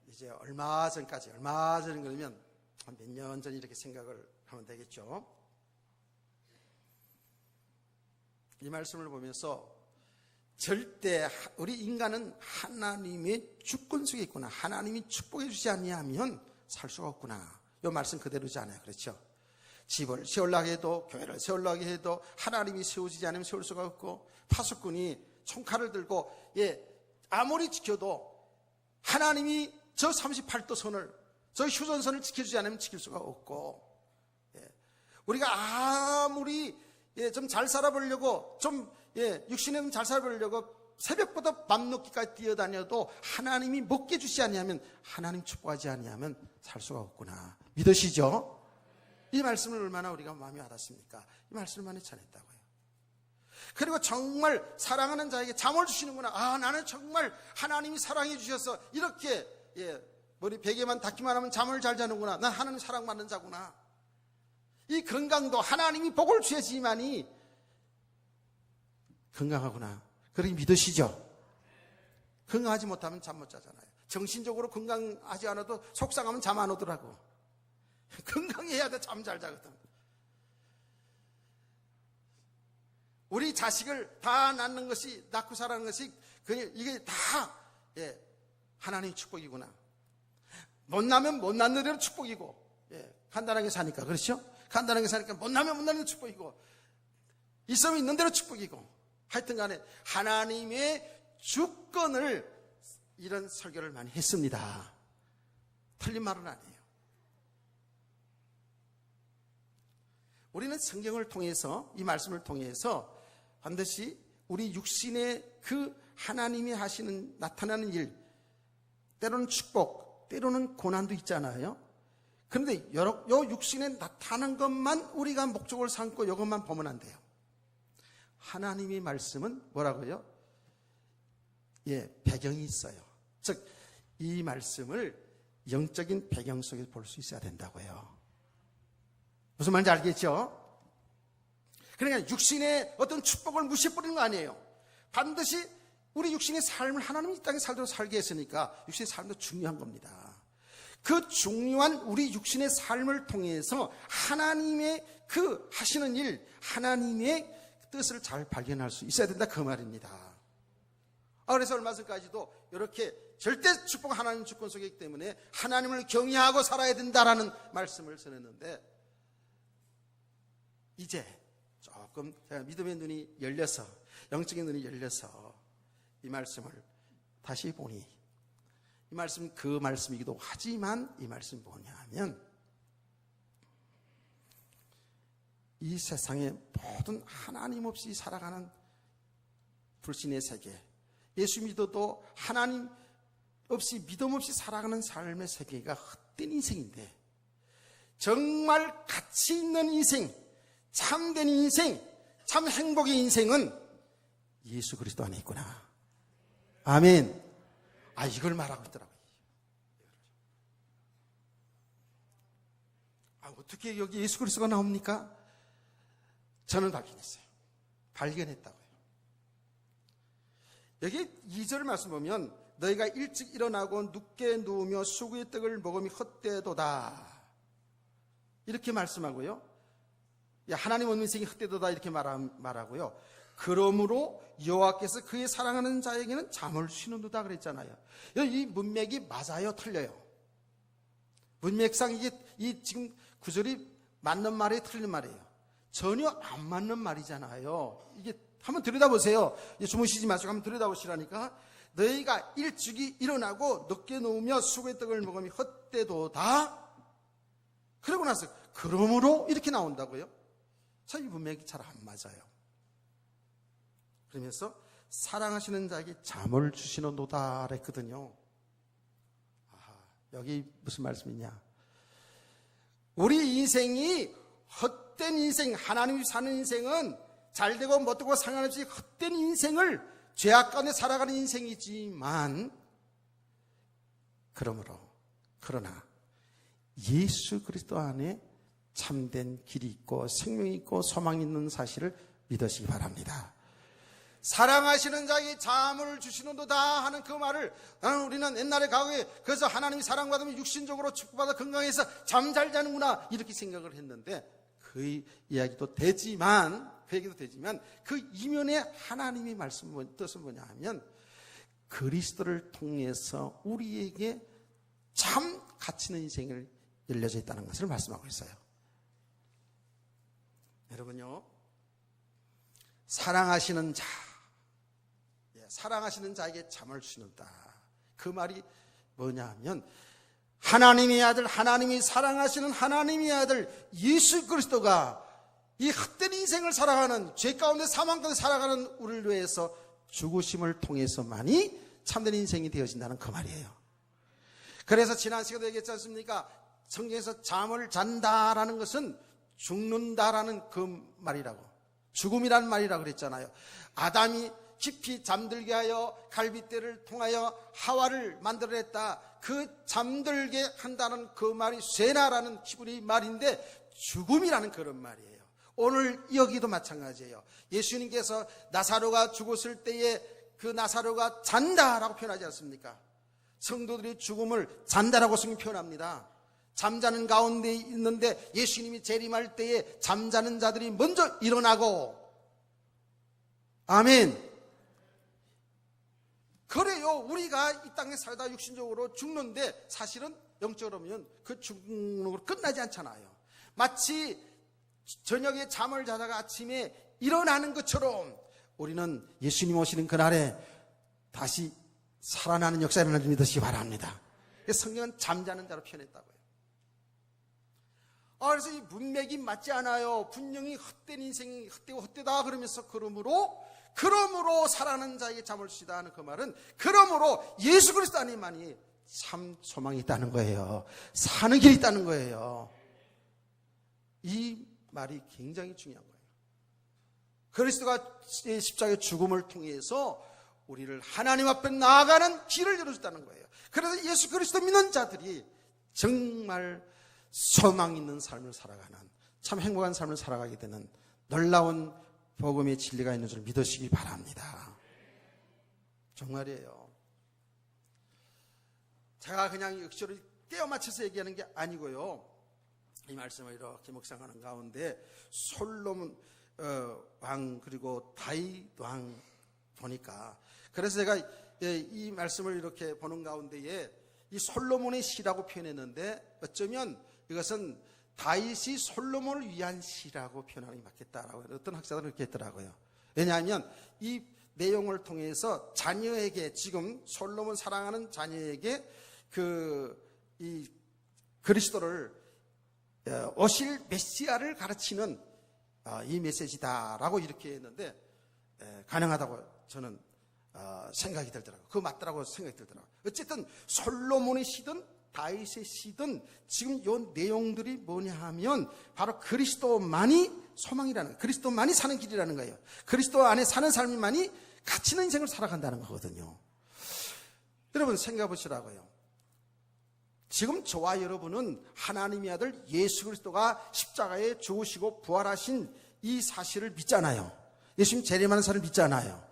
이제 얼마 전 그러면 한 몇 년 전 이렇게 생각을 하면 되겠죠. 이 말씀을 보면서 절대 우리 인간은 하나님의 주권 속에 있구나, 하나님이 축복해 주지 않냐면 살 수가 없구나, 이 말씀 그대로지 않아요. 그렇죠? 집을 세우려고 해도, 교회를 세우려고 해도 하나님이 세워지지 않으면 세울 수가 없고, 파수꾼이 총칼을 들고 아무리 지켜도 하나님이 저 38도 선을, 저 휴전선을 지켜주지 않으면 지킬 수가 없고, 우리가 아무리 좀 잘 살아보려고, 육신에 좀 잘 살아보려고 새벽부터 밤늦게까지 뛰어다녀도 하나님이 먹게 주지 아니하면, 하나님 축복하지 아니하면 살 수가 없구나. 믿으시죠? 이 말씀을 얼마나 우리가 마음에 와닿습니까? 이 말씀을 많이 전했다고요. 그리고 정말 사랑하는 자에게 잠을 주시는구나. 나는 정말 하나님이 사랑해 주셔서 이렇게 머리 베개만 닿기만 하면 잠을 잘 자는구나. 난 하나님 사랑받는 자구나. 이 건강도 하나님이 복을 주셔야지만이 건강하구나. 그렇게 믿으시죠? 건강하지 못하면 잠 못 자잖아요. 정신적으로 건강하지 않아도 속상하면 잠 안 오더라고. 건강해야 돼. 잠 잘 자거든. 우리 자식을 다 낳고 자라는 것이 이게 다 하나님의 축복이구나. 못 나면 못 낳는 대로 축복이고, 간단하게 사니까, 그렇죠? 간단하게 사니까 못 나면 못 낳는 축복이고, 있으면 있는 대로 축복이고, 하여튼 간에 하나님의 주권을, 이런 설교를 많이 했습니다. 틀린 말은 아니에요. 우리는 성경을 통해서, 이 말씀을 통해서 반드시 우리 육신의 그 하나님이 하시는, 나타나는 일, 때로는 축복, 때로는 고난도 있잖아요. 그런데 요 육신에 나타나는 것만 우리가 목적을 삼고 이것만 보면 안 돼요. 하나님의 말씀은 뭐라고요? 배경이 있어요. 즉, 이 말씀을 영적인 배경 속에서 볼 수 있어야 된다고요. 무슨 말인지 알겠죠? 그러니까 육신의 어떤 축복을 무시해버리는 거 아니에요. 반드시 우리 육신의 삶을 하나님이 이 땅에 살도록 살게 했으니까 육신의 삶도 중요한 겁니다. 그 중요한 우리 육신의 삶을 통해서 하나님의 그 하시는 일, 하나님의 뜻을 잘 발견할 수 있어야 된다, 그 말입니다. 그래서 얼마 전까지도 이렇게 절대 축복 하나님 주권 속에 있기 때문에 하나님을 경외하고 살아야 된다라는 말씀을 전했는데, 이제 조금 제가 믿음의 눈이 열려서, 영적인 눈이 열려서 이 말씀을 다시 보니, 이 말씀 그 말씀이기도 하지만 이 말씀이 뭐냐 하면, 이 세상의 모든 하나님 없이 살아가는 불신의 세계, 예수 믿어도 하나님 없이 믿음 없이 살아가는 삶의 세계가 헛된 인생인데, 정말 가치 있는 인생, 참된 인생, 참 행복의 인생은 예수 그리스도 안에 있구나. 아멘. 이걸 말하고 있더라고요. 어떻게 여기 예수 그리스도가 나옵니까? 저는 발견했어요. 발견했다고요. 여기 2절 말씀 보면, 너희가 일찍 일어나고 늦게 누우며 수구의 떡을 먹음이 헛되도다, 이렇게 말씀하고요. 하나님 없는 인생이 헛되도다, 이렇게 말하고요. 그러므로 여호와께서 그의 사랑하는 자에게는 잠을 쉬는도다 그랬잖아요. 이 문맥이 맞아요, 틀려요? 문맥상 이 지금 구절이 맞는 말이에요, 틀린 말이에요? 전혀 안 맞는 말이잖아요. 이게 한번 들여다보세요. 주무시지 마시고 한번 들여다보시라니까. 너희가 일찍이 일어나고 늦게 누우며 수구의 떡을 먹으면 헛되도다. 그러고 나서 그러므로 이렇게 나온다고요? 참 이 문맥이 잘 안 맞아요. 그러면서 사랑하시는 자에게 잠을 주시는도다 그랬거든요. 여기 무슨 말씀이냐? 우리 인생이 헛된 인생, 하나님이 사는 인생은 잘되고 못되고 상관없이 헛된 인생을 죄악 가운데 살아가는 인생이지만, 그러나 예수 그리스도 안에 참된 길이 있고 생명이 있고 소망이 있는 사실을 믿으시기 바랍니다. 사랑하시는 자에게 잠을 주시는도다 하는 그 말을 우리는 옛날에 과거에 그래서 하나님이 사랑받으면 육신적으로 축복받아 건강해서 잠 잘 자는구나 이렇게 생각을 했는데 그 이야기도 되지만 그 이면에 하나님의 뜻은 뭐냐 하면 그리스도를 통해서 우리에게 참 가치 있는 인생을 열려져 있다는 것을 말씀하고 있어요. 여러분요, 사랑하시는 자에게 잠을 주는다. 그 말이 뭐냐 하면 하나님의 아들, 하나님이 사랑하시는 하나님의 아들 예수 그리스도가 이 헛된 인생을 살아가는, 죄 가운데 사망 가운데 살아가는 우리를 위해서 죽으심을 통해서만이 참된 인생이 되어진다는 그 말이에요. 그래서 지난 시간에 얘기했지 않습니까? 성경에서 잠을 잔다라는 것은 죽는다라는 그 말이라고, 죽음이라는 말이라고 그랬잖아요. 아담이 깊이 잠들게 하여 갈빗대를 통하여 하와를 만들어냈다. 그 잠들게 한다는 그 말이 쇠나라는 히브리 말인데 죽음이라는 그런 말이에요. 오늘 여기도 마찬가지예요. 예수님께서 나사로가 죽었을 때에 그 나사로가 잔다라고 표현하지 않습니까? 성도들이 죽음을 잔다라고 성경 표현합니다. 잠자는 가운데 있는데 예수님이 재림할 때에 잠자는 자들이 먼저 일어나고, 아멘. 그래요. 우리가 이 땅에 살다 육신적으로 죽는데 사실은 영적으로 보면 그 죽음으로 끝나지 않잖아요. 마치 저녁에 잠을 자다가 아침에 일어나는 것처럼 우리는 예수님 오시는 그날에 다시 살아나는 역사가 일어나는 믿으시기 바랍니다. 성경은 잠자는 자로 표현했다고요. 그래서 이 문맥이 맞지 않아요. 분명히 헛된 인생이 헛되다 그러면서 그러므로 살아나는 자에게 잠을 주시다 하는 그 말은 그러므로 예수 그리스도 안에만이 참 소망이 있다는 거예요. 사는 길이 있다는 거예요. 이 말이 굉장히 중요한 거예요. 그리스도가 십자가의 죽음을 통해서 우리를 하나님 앞에 나아가는 길을 열어줬다는 거예요. 그래서 예수 그리스도 믿는 자들이 정말 소망 있는 삶을 살아가는, 참 행복한 삶을 살아가게 되는 놀라운 복음의 진리가 있는 줄 믿으시기 바랍니다. 정말이에요. 제가 그냥 역시로 떼어 맞춰서 얘기하는 게 아니고요. 이 말씀을 이렇게 묵상하는 가운데 솔로몬 왕 그리고 다윗 왕 보니까, 그래서 제가 이 말씀을 이렇게 보는 가운데에 이 솔로몬의 시라고 표현했는데 어쩌면 이것은 다윗이 솔로몬을 위한 시라고 표현하는 게 맞겠다라고 어떤 학자들은 그렇게 했더라고요. 왜냐하면 이 내용을 통해서 자녀에게, 지금 솔로몬 사랑하는 자녀에게 이 그리스도를 오실 메시아를 가르치는 이 메시지다라고 이렇게 했는데 가능하다고 저는 생각이 들더라고요. 그거 맞더라고 생각이 들더라고요. 어쨌든 솔로몬의 시든 다윗의 시든 지금 이 내용들이 뭐냐 하면 바로 그리스도만이 소망이라는 거예요. 그리스도만이 사는 길이라는 거예요. 그리스도 안에 사는 삶이만이 가치 있는 인생을 살아간다는 거거든요. 여러분 생각해 보시라고요. 지금 저와 여러분은 하나님의 아들 예수 그리스도가 십자가에 죽으시고 부활하신 이 사실을 믿잖아요. 예수님 재림하는 사람을 믿잖아요.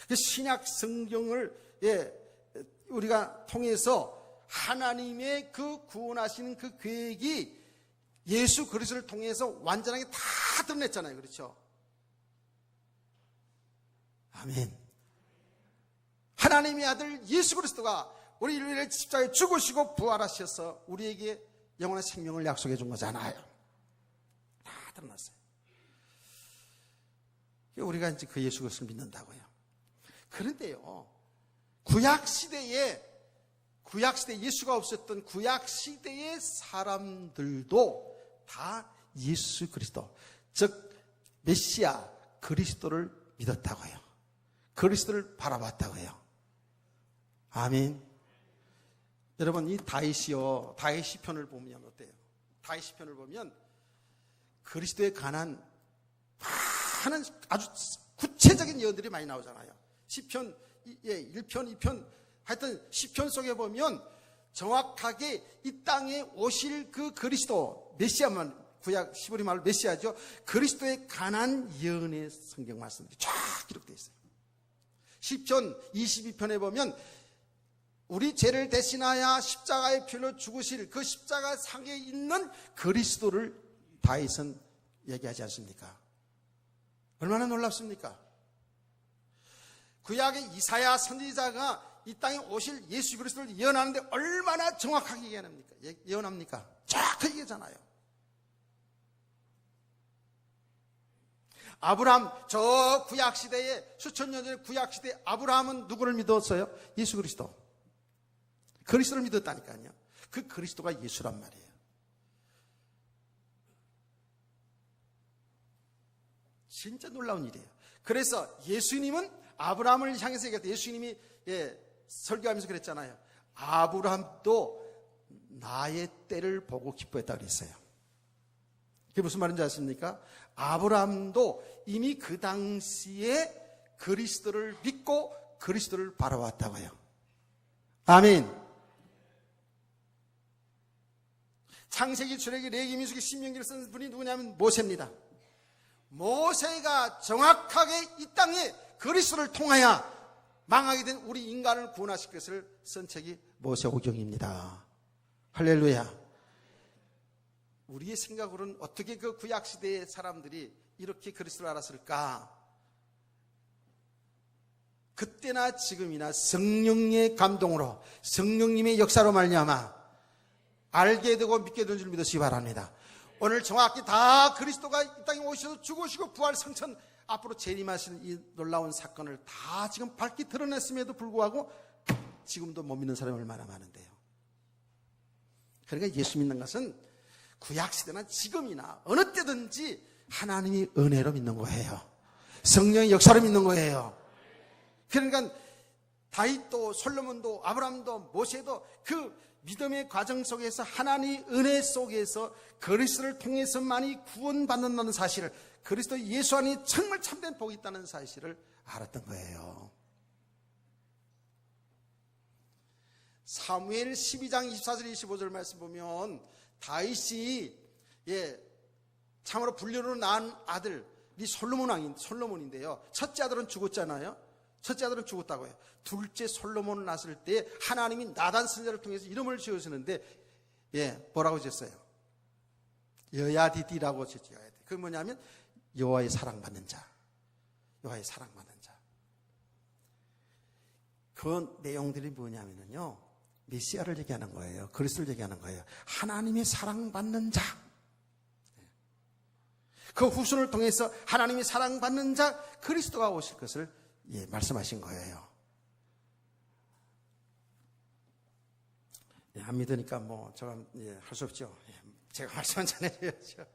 그 신약 성경을 우리가 통해서 하나님의 그 구원하시는 그 계획이 예수 그리스도를 통해서 완전하게 다 드러냈잖아요. 그렇죠? 아멘. 하나님의 아들 예수 그리스도가 우리를 위해 십자가에 죽으시고 부활하셔서 우리에게 영원한 생명을 약속해 준 거잖아요. 다 드러났어요. 우리가 이제 그 예수 그리스도를 믿는다고요. 그런데요, 구약시대에 예수가 없었던 구약시대의 사람들도 다 예수 그리스도, 즉 메시아 그리스도를 믿었다고요. 그리스도를 바라봤다고요. 아멘. 여러분, 이 다윗이요, 다윗 시편을 보면 어때요? 다윗 시편을 보면 그리스도에 관한 많은 아주 구체적인 예언들이 많이 나오잖아요. 시편 1편, 2편, 하여튼 시편 속에 보면 정확하게 이 땅에 오실 그 그리스도, 메시아만, 구약 히브리 말로 메시아죠. 그리스도에 관한 예언의 성경 말씀들이 쫙 기록되어 있어요. 시편 22편에 보면 우리 죄를 대신하여 십자가의 피로 죽으실 그 십자가 상에 있는 그리스도를 다윗은 얘기하지 않습니까? 얼마나 놀랍습니까? 구약의 이사야 선지자가 이 땅에 오실 예수 그리스도를 예언하는데 얼마나 정확하게 예언합니까? 정확하게 얘기하잖아요. 아브라함, 저 구약시대에 수천 년 전에 구약시대에 아브라함은 누구를 믿었어요? 예수 그리스도. 그리스도를 믿었다니까요. 그 그리스도가 예수란 말이에요. 진짜 놀라운 일이에요. 그래서 예수님은 아브라함을 향해서 얘기했다. 예수님이 설교하면서 그랬잖아요. 아브라함도 나의 때를 보고 기뻐했다 그랬어요. 그게 무슨 말인지 아십니까? 아브라함도 이미 그 당시에 그리스도를 믿고 그리스도를 바라왔다고요. 아멘. 창세기, 출애기, 레위기, 민수기, 신명기를 쓴 분이 누구냐면 모세입니다. 모세가 정확하게 이 땅에 그리스도를 통하여 망하게 된 우리 인간을 구원하실 것을 쓴 책이 모세오경입니다. 할렐루야. 우리의 생각으로는 어떻게 그 구약시대의 사람들이 이렇게 그리스도를 알았을까? 그때나 지금이나 성령의 감동으로, 성령님의 역사로 말미암아 알게 되고 믿게 된 줄 믿으시기 바랍니다. 오늘 정확히 다 그리스도가 이 땅에 오셔서 죽으시고 부활 성천 앞으로 재림하시는 이 놀라운 사건을 다 지금 밝히 드러냈음에도 불구하고 지금도 못 믿는 사람이 얼마나 많은데요. 그러니까 예수 믿는 것은 구약시대나 지금이나 어느 때든지 하나님이 은혜로 믿는 거예요. 성령의 역사로 믿는 거예요. 그러니까 다윗도 솔로몬도 아브라함도 모세도 그 믿음의 과정 속에서 하나님의 은혜 속에서 그리스도를 통해서만이 구원받는다는 사실을, 그리스도 예수 안에 정말 참된 복이 있다는 사실을 알았던 거예요. 사무엘 12장 24절 25절 말씀 보면 다윗이 참으로 불륜으로 낳은 아들이 솔로몬인데요. 첫째 아들은 죽었잖아요. 첫째 아들은 죽었다고요. 둘째 솔로몬을 낳았을 때 하나님이 나단 선지자를 통해서 이름을 지으시는데 뭐라고 지었어요? 여야디디라고 지었어요. 그게 뭐냐면 여호와의 사랑받는 자. 여호와의 사랑받는 자. 그 내용들이 뭐냐면요, 메시아를 얘기하는 거예요. 그리스도를 얘기하는 거예요. 하나님의 사랑받는 자. 그 후손을 통해서 하나님의 사랑받는 자 그리스도가 오실 것을 말씀하신 거예요. 안 믿으니까 뭐 제가 할 수 없죠. 제가 말씀 전해드려야죠.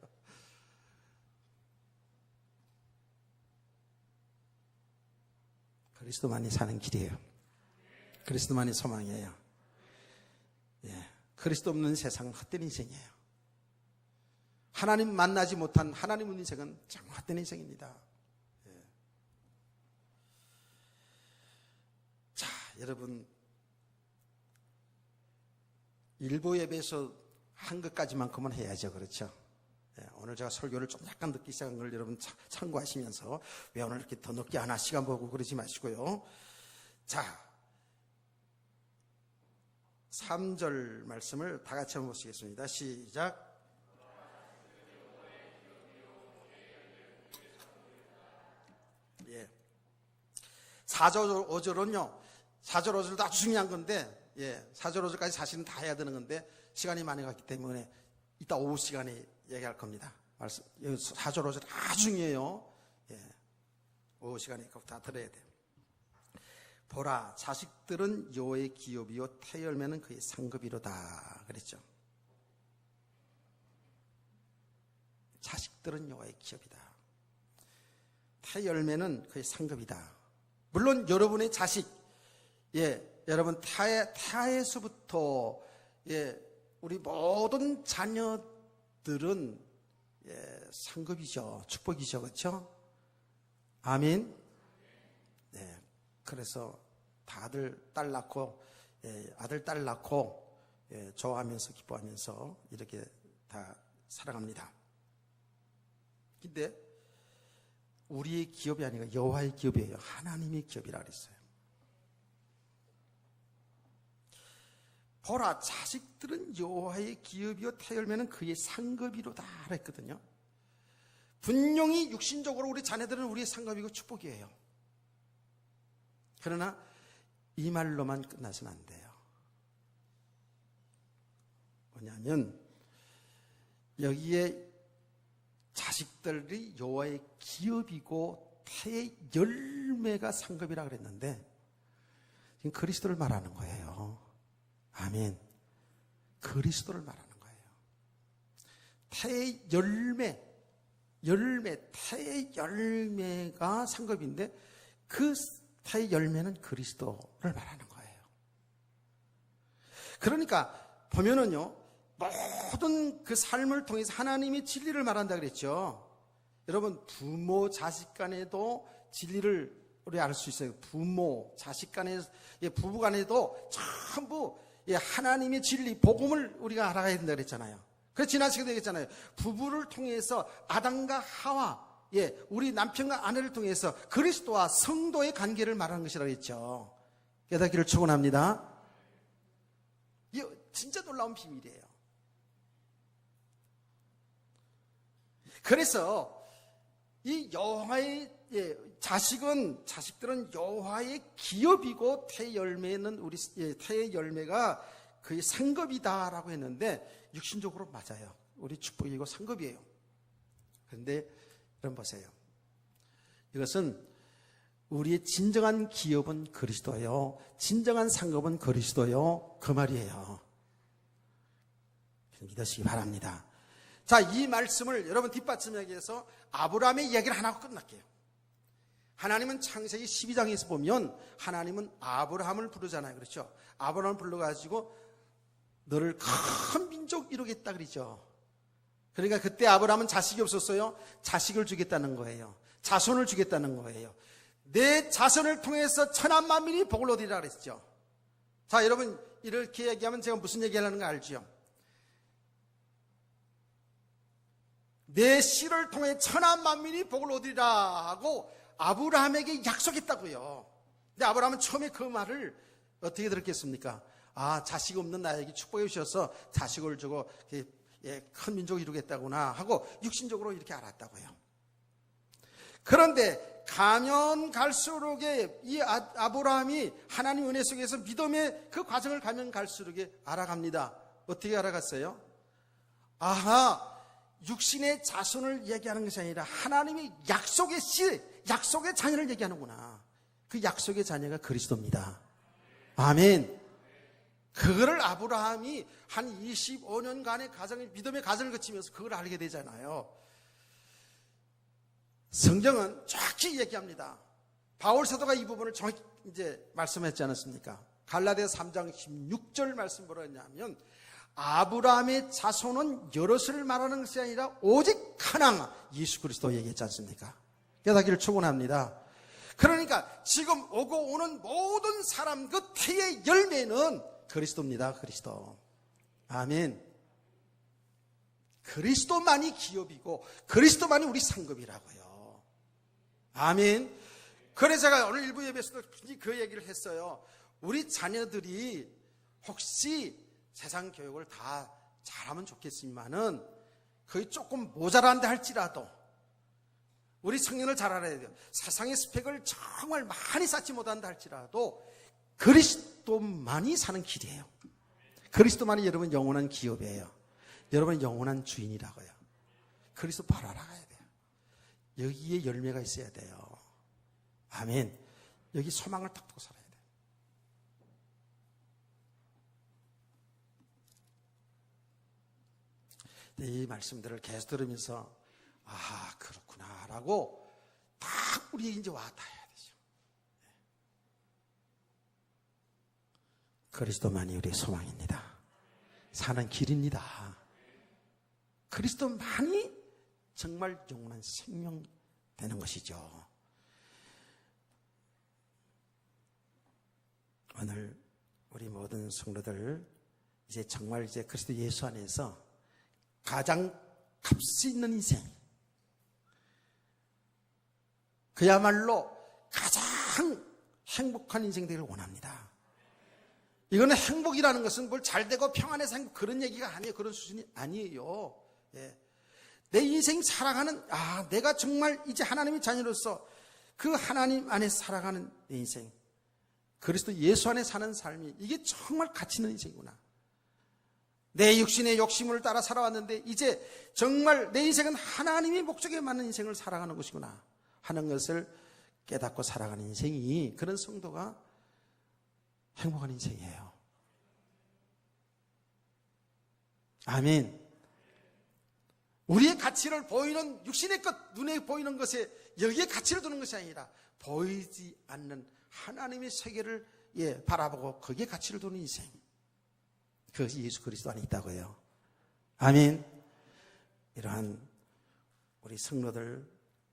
그리스도만이 사는 길이에요. 그리스도만이 소망이에요. 그리스도 없는 세상은 헛된 인생이에요. 하나님 만나지 못한 하나님 없는 인생은 정말 헛된 인생입니다. 자, 여러분, 일부 예배에서 한 것까지만큼은 해야죠. 그렇죠? 오늘 제가 설교를 좀 약간 늦게 시작한 걸 여러분 참고하시면서 왜 오늘 이렇게 더 늦게 하나 시간 보고 그러지 마시고요. 자, 3절 말씀을 다 같이 한번 보시겠습니다. 시작. 4절, 5절은요, 4절, 5절도 아주 중요한 건데, 4절, 5절까지 사실은 다 해야 되는 건데, 시간이 많이 갔기 때문에, 이따 오후 시간에 얘기할 겁니다. 4절, 5절 아주 중요해요. 오후 시간에 꼭 다 들어야 돼요. 보라, 자식들은 여호와의 기업이요, 태열매는 그의 상급이로다. 그랬죠. 자식들은 여호와의 기업이다. 태열매는 그의 상급이다. 물론 여러분의 자식, 여러분 타에서부터 우리 모든 자녀들은 상급이죠, 축복이죠, 그렇죠? 아멘. 그래서 다들 딸 낳고 아들 딸 낳고 좋아하면서 기뻐하면서 이렇게 다 살아갑니다. 근데 우리의 기업이 아니라 여호와의 기업이에요. 하나님의 기업이라 그랬어요. 보라, 자식들은 여호와의 기업이요 태열매는 그의 상급이로다 그랬거든요. 분명히 육신적으로 우리 자녀들은 우리의 상급이고 축복이에요. 그러나 이 말로만 끝나서는 안 돼요. 뭐냐면 여기에 자식들이 여호와의 기업이고 태의 열매가 상급이라 그랬는데 지금 그리스도를 말하는 거예요. 아멘. 그리스도를 말하는 거예요. 태의 태의 열매가 상급인데 그 태의 열매는 그리스도를 말하는 거예요. 그러니까 보면은요, 모든 그 삶을 통해서 하나님이 진리를 말한다 그랬죠. 여러분, 부모 자식 간에도 진리를 우리 알 수 있어요. 부모 자식 간에, 부부 간에도 전부 하나님의 진리, 복음을 우리가 알아가야 된다 그랬잖아요. 그래서 지난 시간에 얘기했잖아요. 부부를 통해서 아담과 하와, 우리 남편과 아내를 통해서 그리스도와 성도의 관계를 말하는 것이라고 했죠. 깨닫기를 축원합니다. 이게 진짜 놀라운 비밀이에요. 그래서 이 여호와의 자식들은 여호와의 기업이고 태의 열매는 태의 열매가 그의 상급이다라고 했는데 육신적으로 맞아요. 우리 축복이고 상급이에요. 그런데 여러분 보세요. 이것은 우리의 진정한 기업은 그리스도요, 진정한 상급은 그리스도요, 그 말이에요. 믿으시기 바랍니다. 자, 이 말씀을 여러분 뒷받침하기 위해서 아브라함의 이야기를 하나 하고 끝날게요. 하나님은 창세기 12장에서 보면 하나님은 아브라함을 부르잖아요. 그렇죠? 아브라함을 불러가지고 너를 큰 민족 이루겠다 그러죠. 그러니까 그때 아브라함은 자식이 없었어요. 자식을 주겠다는 거예요. 자손을 주겠다는 거예요. 내 자손을 통해서 천한 만민이 복을 얻으리라 그랬죠. 자, 여러분 이렇게 얘기하면 제가 무슨 얘기하려는 거 알죠? 내 씨를 통해 천한 만민이 복을 얻으리라 하고 아브라함에게 약속했다고요. 근데 아브라함은 처음에 그 말을 어떻게 들었겠습니까? 아, 자식 없는 나에게 축복해 주셔서 자식을 주고 큰 민족을 이루겠다구나 하고 육신적으로 이렇게 알았다고요. 그런데 가면 갈수록 이 아브라함이 하나님 은혜 속에서 믿음의 그 과정을 가면 갈수록 알아갑니다. 어떻게 알아갔어요? 아하, 육신의 자손을 얘기하는 것이 아니라 하나님의 약속의 씨, 약속의 자녀를 얘기하는구나. 그 약속의 자녀가 그리스도입니다. 아멘. 그거를 아브라함이 한 25년간의 가정의 믿음의 과정을 거치면서 그걸 알게 되잖아요. 성경은 정확히 얘기합니다. 바울 사도가 이 부분을 정확히 이제 말씀했지 않았습니까? 갈라디아 3장 16절 말씀 뭐라 했냐면 아브라함의 자손은 여럿을 말하는 것이 아니라 오직 하나 예수 그리스도 얘기했지 않습니까? 깨닫기를 축원합니다. 그러니까 지금 오고 오는 모든 사람 그 태의 열매는 그리스도입니다. 그리스도. 아멘. 그리스도만이 기업이고 그리스도만이 우리 상급이라고요. 아멘. 그래서 제가 오늘 일부 예배에서도 그 얘기를 했어요. 우리 자녀들이 혹시 세상 교육을 다 잘하면 좋겠지만은 거의 조금 모자란다 할지라도 우리 청년을 잘 알아야 돼요. 세상의 스펙을 정말 많이 쌓지 못한다 할지라도 그리스도만이 사는 길이에요. 그리스도만이 여러분 영원한 기업이에요. 여러분 영원한 주인이라고요. 그리스도 바로 알아가야 돼요. 여기에 열매가 있어야 돼요. 아멘. 여기 소망을 딱 두고 살아야 돼요. 이 말씀들을 계속 들으면서 아 그렇구나 라고 딱 우리 이제 와닿아야 되죠. 그리스도만이 우리의 소망입니다. 사는 길입니다. 그리스도만이 정말 영원한 생명 되는 것이죠. 오늘 우리 모든 성도들 이제 정말 이제 그리스도 예수 안에서 가장 값이 있는 인생, 그야말로 가장 행복한 인생 되기를 원합니다. 이거는 행복이라는 것은 뭘 잘되고 평안해서 행복 그런 얘기가 아니에요. 그런 수준이 아니에요. 예. 내 인생 살아가는 내가 정말 이제 하나님의 자녀로서 그 하나님 안에서 살아가는 내 인생, 그리스도 예수 안에 사는 삶이 이게 정말 가치 있는 인생이구나. 내 육신의 욕심을 따라 살아왔는데 이제 정말 내 인생은 하나님의 목적에 맞는 인생을 살아가는 것이구나 하는 것을 깨닫고 살아가는 인생이, 그런 성도가 행복한 인생이에요. 아멘. 우리의 가치를 보이는 육신의 것, 눈에 보이는 것에 여기에 가치를 두는 것이 아니라 보이지 않는 하나님의 세계를 바라보고 거기에 가치를 두는 인생, 그것이 예수 그리스도 안에 있다고 해요. 아멘. 이러한 우리 성도들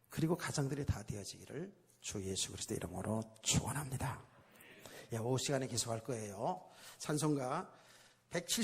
그리고 가정들이 다 되어지기를 주 예수 그리스도 이름으로 축원합니다. 오후 시간에 계속할 거예요. 찬송가 170